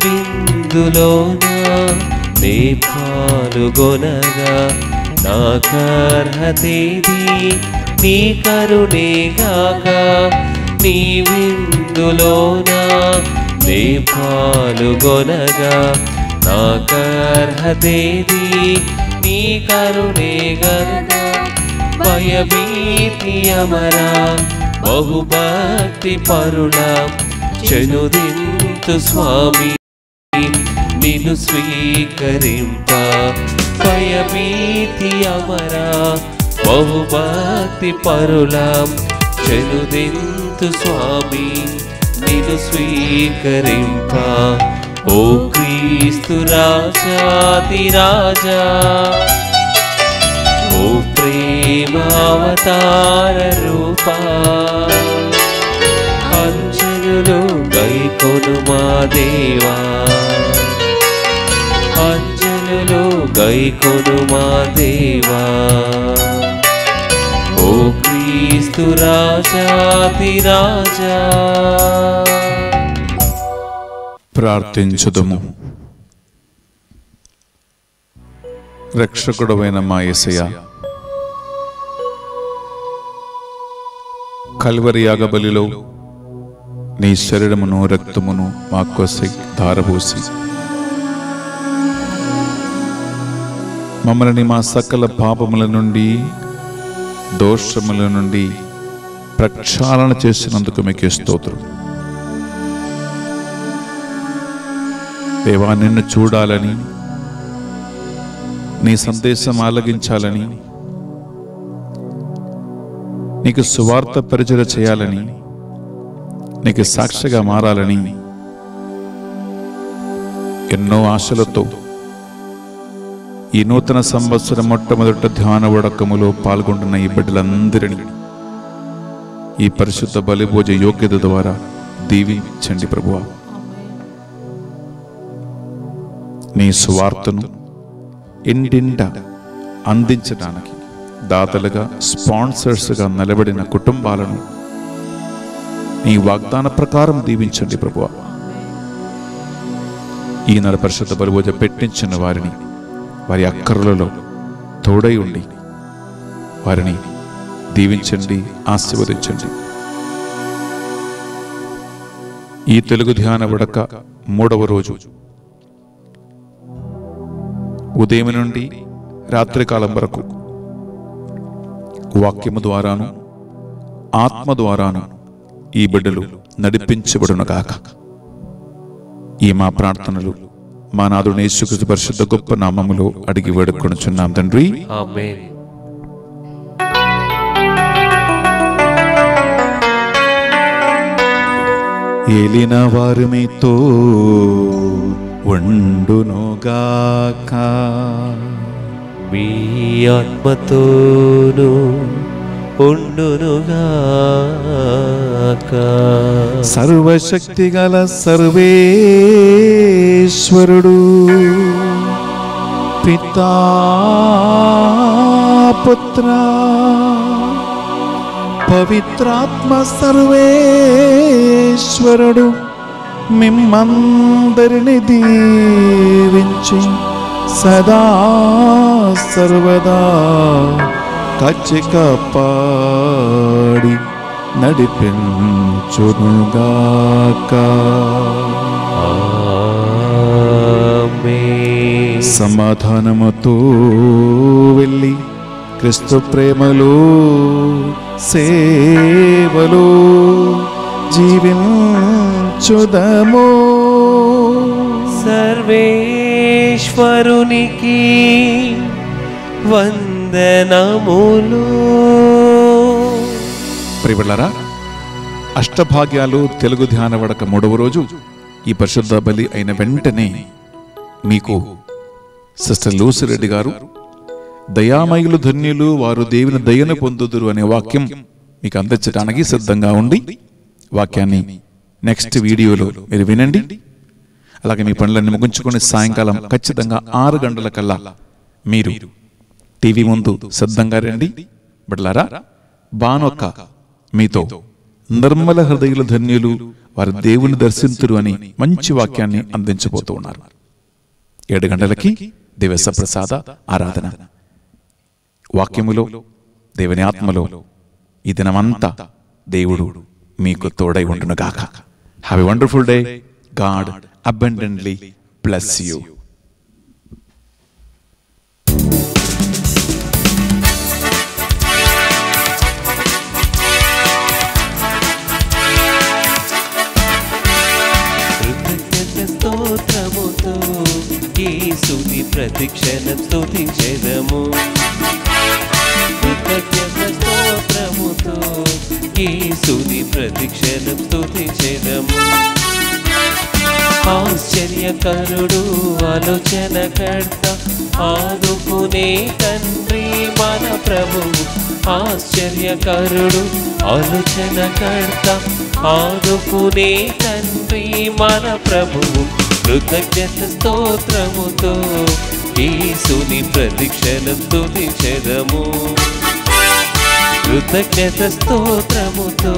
Speaker 1: విందులోనా నే పాల్గొనగా నాకర్హతేది నీ కరుణేగాక నీ విందులోనా నే పాల్గొనగా నాకర్హతేది నీ కరుణేగాక భయభీతి అమరా బహుభక్తి పరుల చెనుదింతు స్వామి నిన్ను స్వీకరింప భయభీతి అమరా బహుభక్తి పరులం చెనుదింతు స్వామి నిన్ను స్వీకరింప ఓ క్రీస్తు రాజాతిరాజా ఓ ప్రేమావతార రూపా అంజలులో గైకొను మా దేవా అంజలులో గైకొను మా దేవా ఓ క్రీస్తు రాజాతిరాజా
Speaker 2: ప్రార్థించుదము. రక్షకుడవైన మా యేసయ్య, కల్వరి యాగబలిలో నీ శరీరమును రక్తమును మా కోసం ధారపోసి మమ్మల్ని మా సకల పాపముల నుండి దోషముల నుండి ప్రక్షాళన చేసినందుకు మీకే స్తోత్రం. దేవా, నిన్ను చూడాలని, నీ సందేశం ఆలగించాలని, నీకు సువార్త పరిచర్య చేయాలని, నీకు సాక్షిగా మారాలని ఎన్నో ఆశలతో ఈ నూతన సంవత్సరం మొట్టమొదట ధ్యాన వడకములో పాల్గొంటున్న ఈ బిడ్డలందరినీ ఈ పరిశుద్ధ బలిభోజ యోగ్యత ద్వారా దీవించండి ప్రభువా. నీ సువార్తను ఇంటింట అందించడానికి దాతలుగా, స్పాన్సర్స్గా నిలబడిన కుటుంబాలను నీ వాగ్దాన ప్రకారం దీవించండి ప్రభువా. ఈనాడు పరిశుద్ధ బలిభోజ పెట్టించిన వారిని వారి అక్కర్లలో తోడై ఉండి వారిని దీవించండి, ఆశీర్వదించండి. ఈ తెలుగు ధ్యాన వడక 3వ రోజు ఉదయం నుండి రాత్రికాలం వరకు వాక్యము ద్వారాను ఆత్మ ద్వారాను ఈ బిడ్డలు నడిపించబడునుగాక. ఈ మా ప్రార్థనలు మా నాథుడు యేసుక్రీస్తు పరిశుద్ధ గొప్ప నామములో అడిగి వేడుకొనుచున్నాం తండ్రి,
Speaker 1: ఆమేన్.
Speaker 2: ఏలిన వారు మీతో ఉండునుగాక,
Speaker 1: మీ ఆత్మతోను ఉండునుగాక.
Speaker 2: సర్వశక్తి గల సర్వేశ్వరుడు పితా పుత్ర పవిత్రాత్మ సర్వేశ్వరుడు మిమ్మందరిని దీవించి సదా సర్వదా కాచి నడిపించునుగాక.
Speaker 1: ఆమేన్.
Speaker 2: సమాధానముతో వెళ్ళి క్రీస్తు ప్రేమలో సేవలో జీవించుదము.
Speaker 1: సర్వేశ్వరునికి వందనములు.
Speaker 2: ప్రియబిడ్డలారా, అష్టభాగ్యాలు తెలుగు ధ్యాన వడక 3వ రోజు ఈ పరిశుద్ధ బలి అయిన వెంటనే మీకు సిస్టర్ లూసి రెడ్డి గారు దయామయులు ధన్యులు వారు దేవుని దయను పొందుదురు అనే వాక్యం మీకు అందించడానికి సిద్ధంగా ఉండి వాక్యాన్ని నెక్స్ట్ వీడియోలో మీరు వినండి. అలాగే మీ పనులన్నీ ముగించుకొని సాయంకాలం ఖచ్చితంగా 6 గంటల కల్లా మీరు టీవీ ముందు సిద్ధంగా రండి. బిడ్డలారా, బానొక్క మీతో నిర్మల హృదయులు ధన్యులు వారు దేవుని దర్శింతురు అని మంచి వాక్యాన్ని అందించబోతూ ఉన్నారు. 7 గంటలకి దివ్య ప్రసాద ఆరాధన. వాక్యములో దేవుని ఆత్మలో ఈ దినమంతా దేవుడు మీకు తోడై ఉండునుగాక. Have a wonderful day. God abundantly bless you.
Speaker 1: స్తోత్రముతో యేసుని ప్రతిక్షణం స్తుతించెదము. కృతజ్ఞత స్తోత్రముతో యేసుని ప్రతిక్షణం స్తుతించెదము. ఆశ్చర్యకరుడు ఆలోచనకర్త ఆదుకునే తండ్రి మన ప్రభువు. ఆశ్చర్యకరుడు ఆలోచనకర్త ఆదుకునే తండ్రి మన ప్రభువు. కృతజ్ఞత స్తోత్రముతో యేసుని ప్రతిక్షణం స్తుతించెదము. కృతజ్ఞత స్తోత్రముతో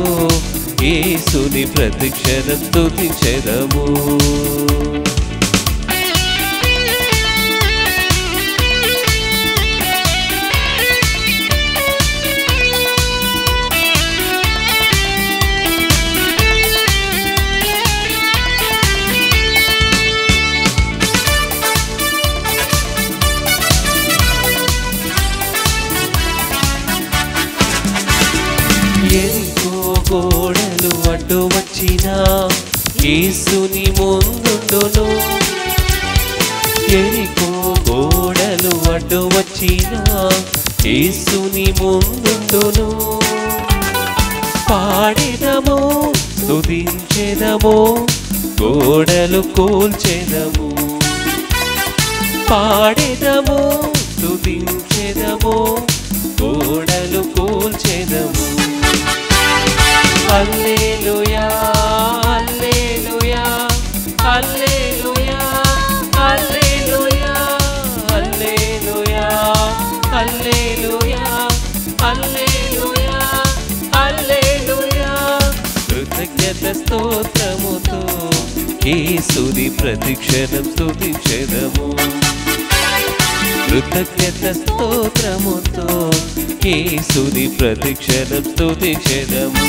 Speaker 1: యేసుని ప్రతిక్షణం స్తుతించెదము. ఎరికో గోడలు అడ్డు వచ్చినా యేసుని ముందుండును. ఎరికో గోడలు అడ్డు వచ్చినా యేసుని ముందుండును. పాడెదము స్తుతించెదము గోడలు కూల్చెదము. పాడెదము స్తుతించెదము గోడలు కూల్చెదము. హల్లెలూయా హల్లెలూయా హల్లెలూయా హల్లెలూయా హల్లెలూయా హల్లెలూయా హల్లెలూయా హల్లెలూయా. కృతజ్ఞత స్తోత్రముతో యేసుని ప్రతిక్షణం స్తుతించెదము. కృతజ్ఞత స్తోత్రముతో యేసుని ప్రతిక్షణం స్తుతించెదము.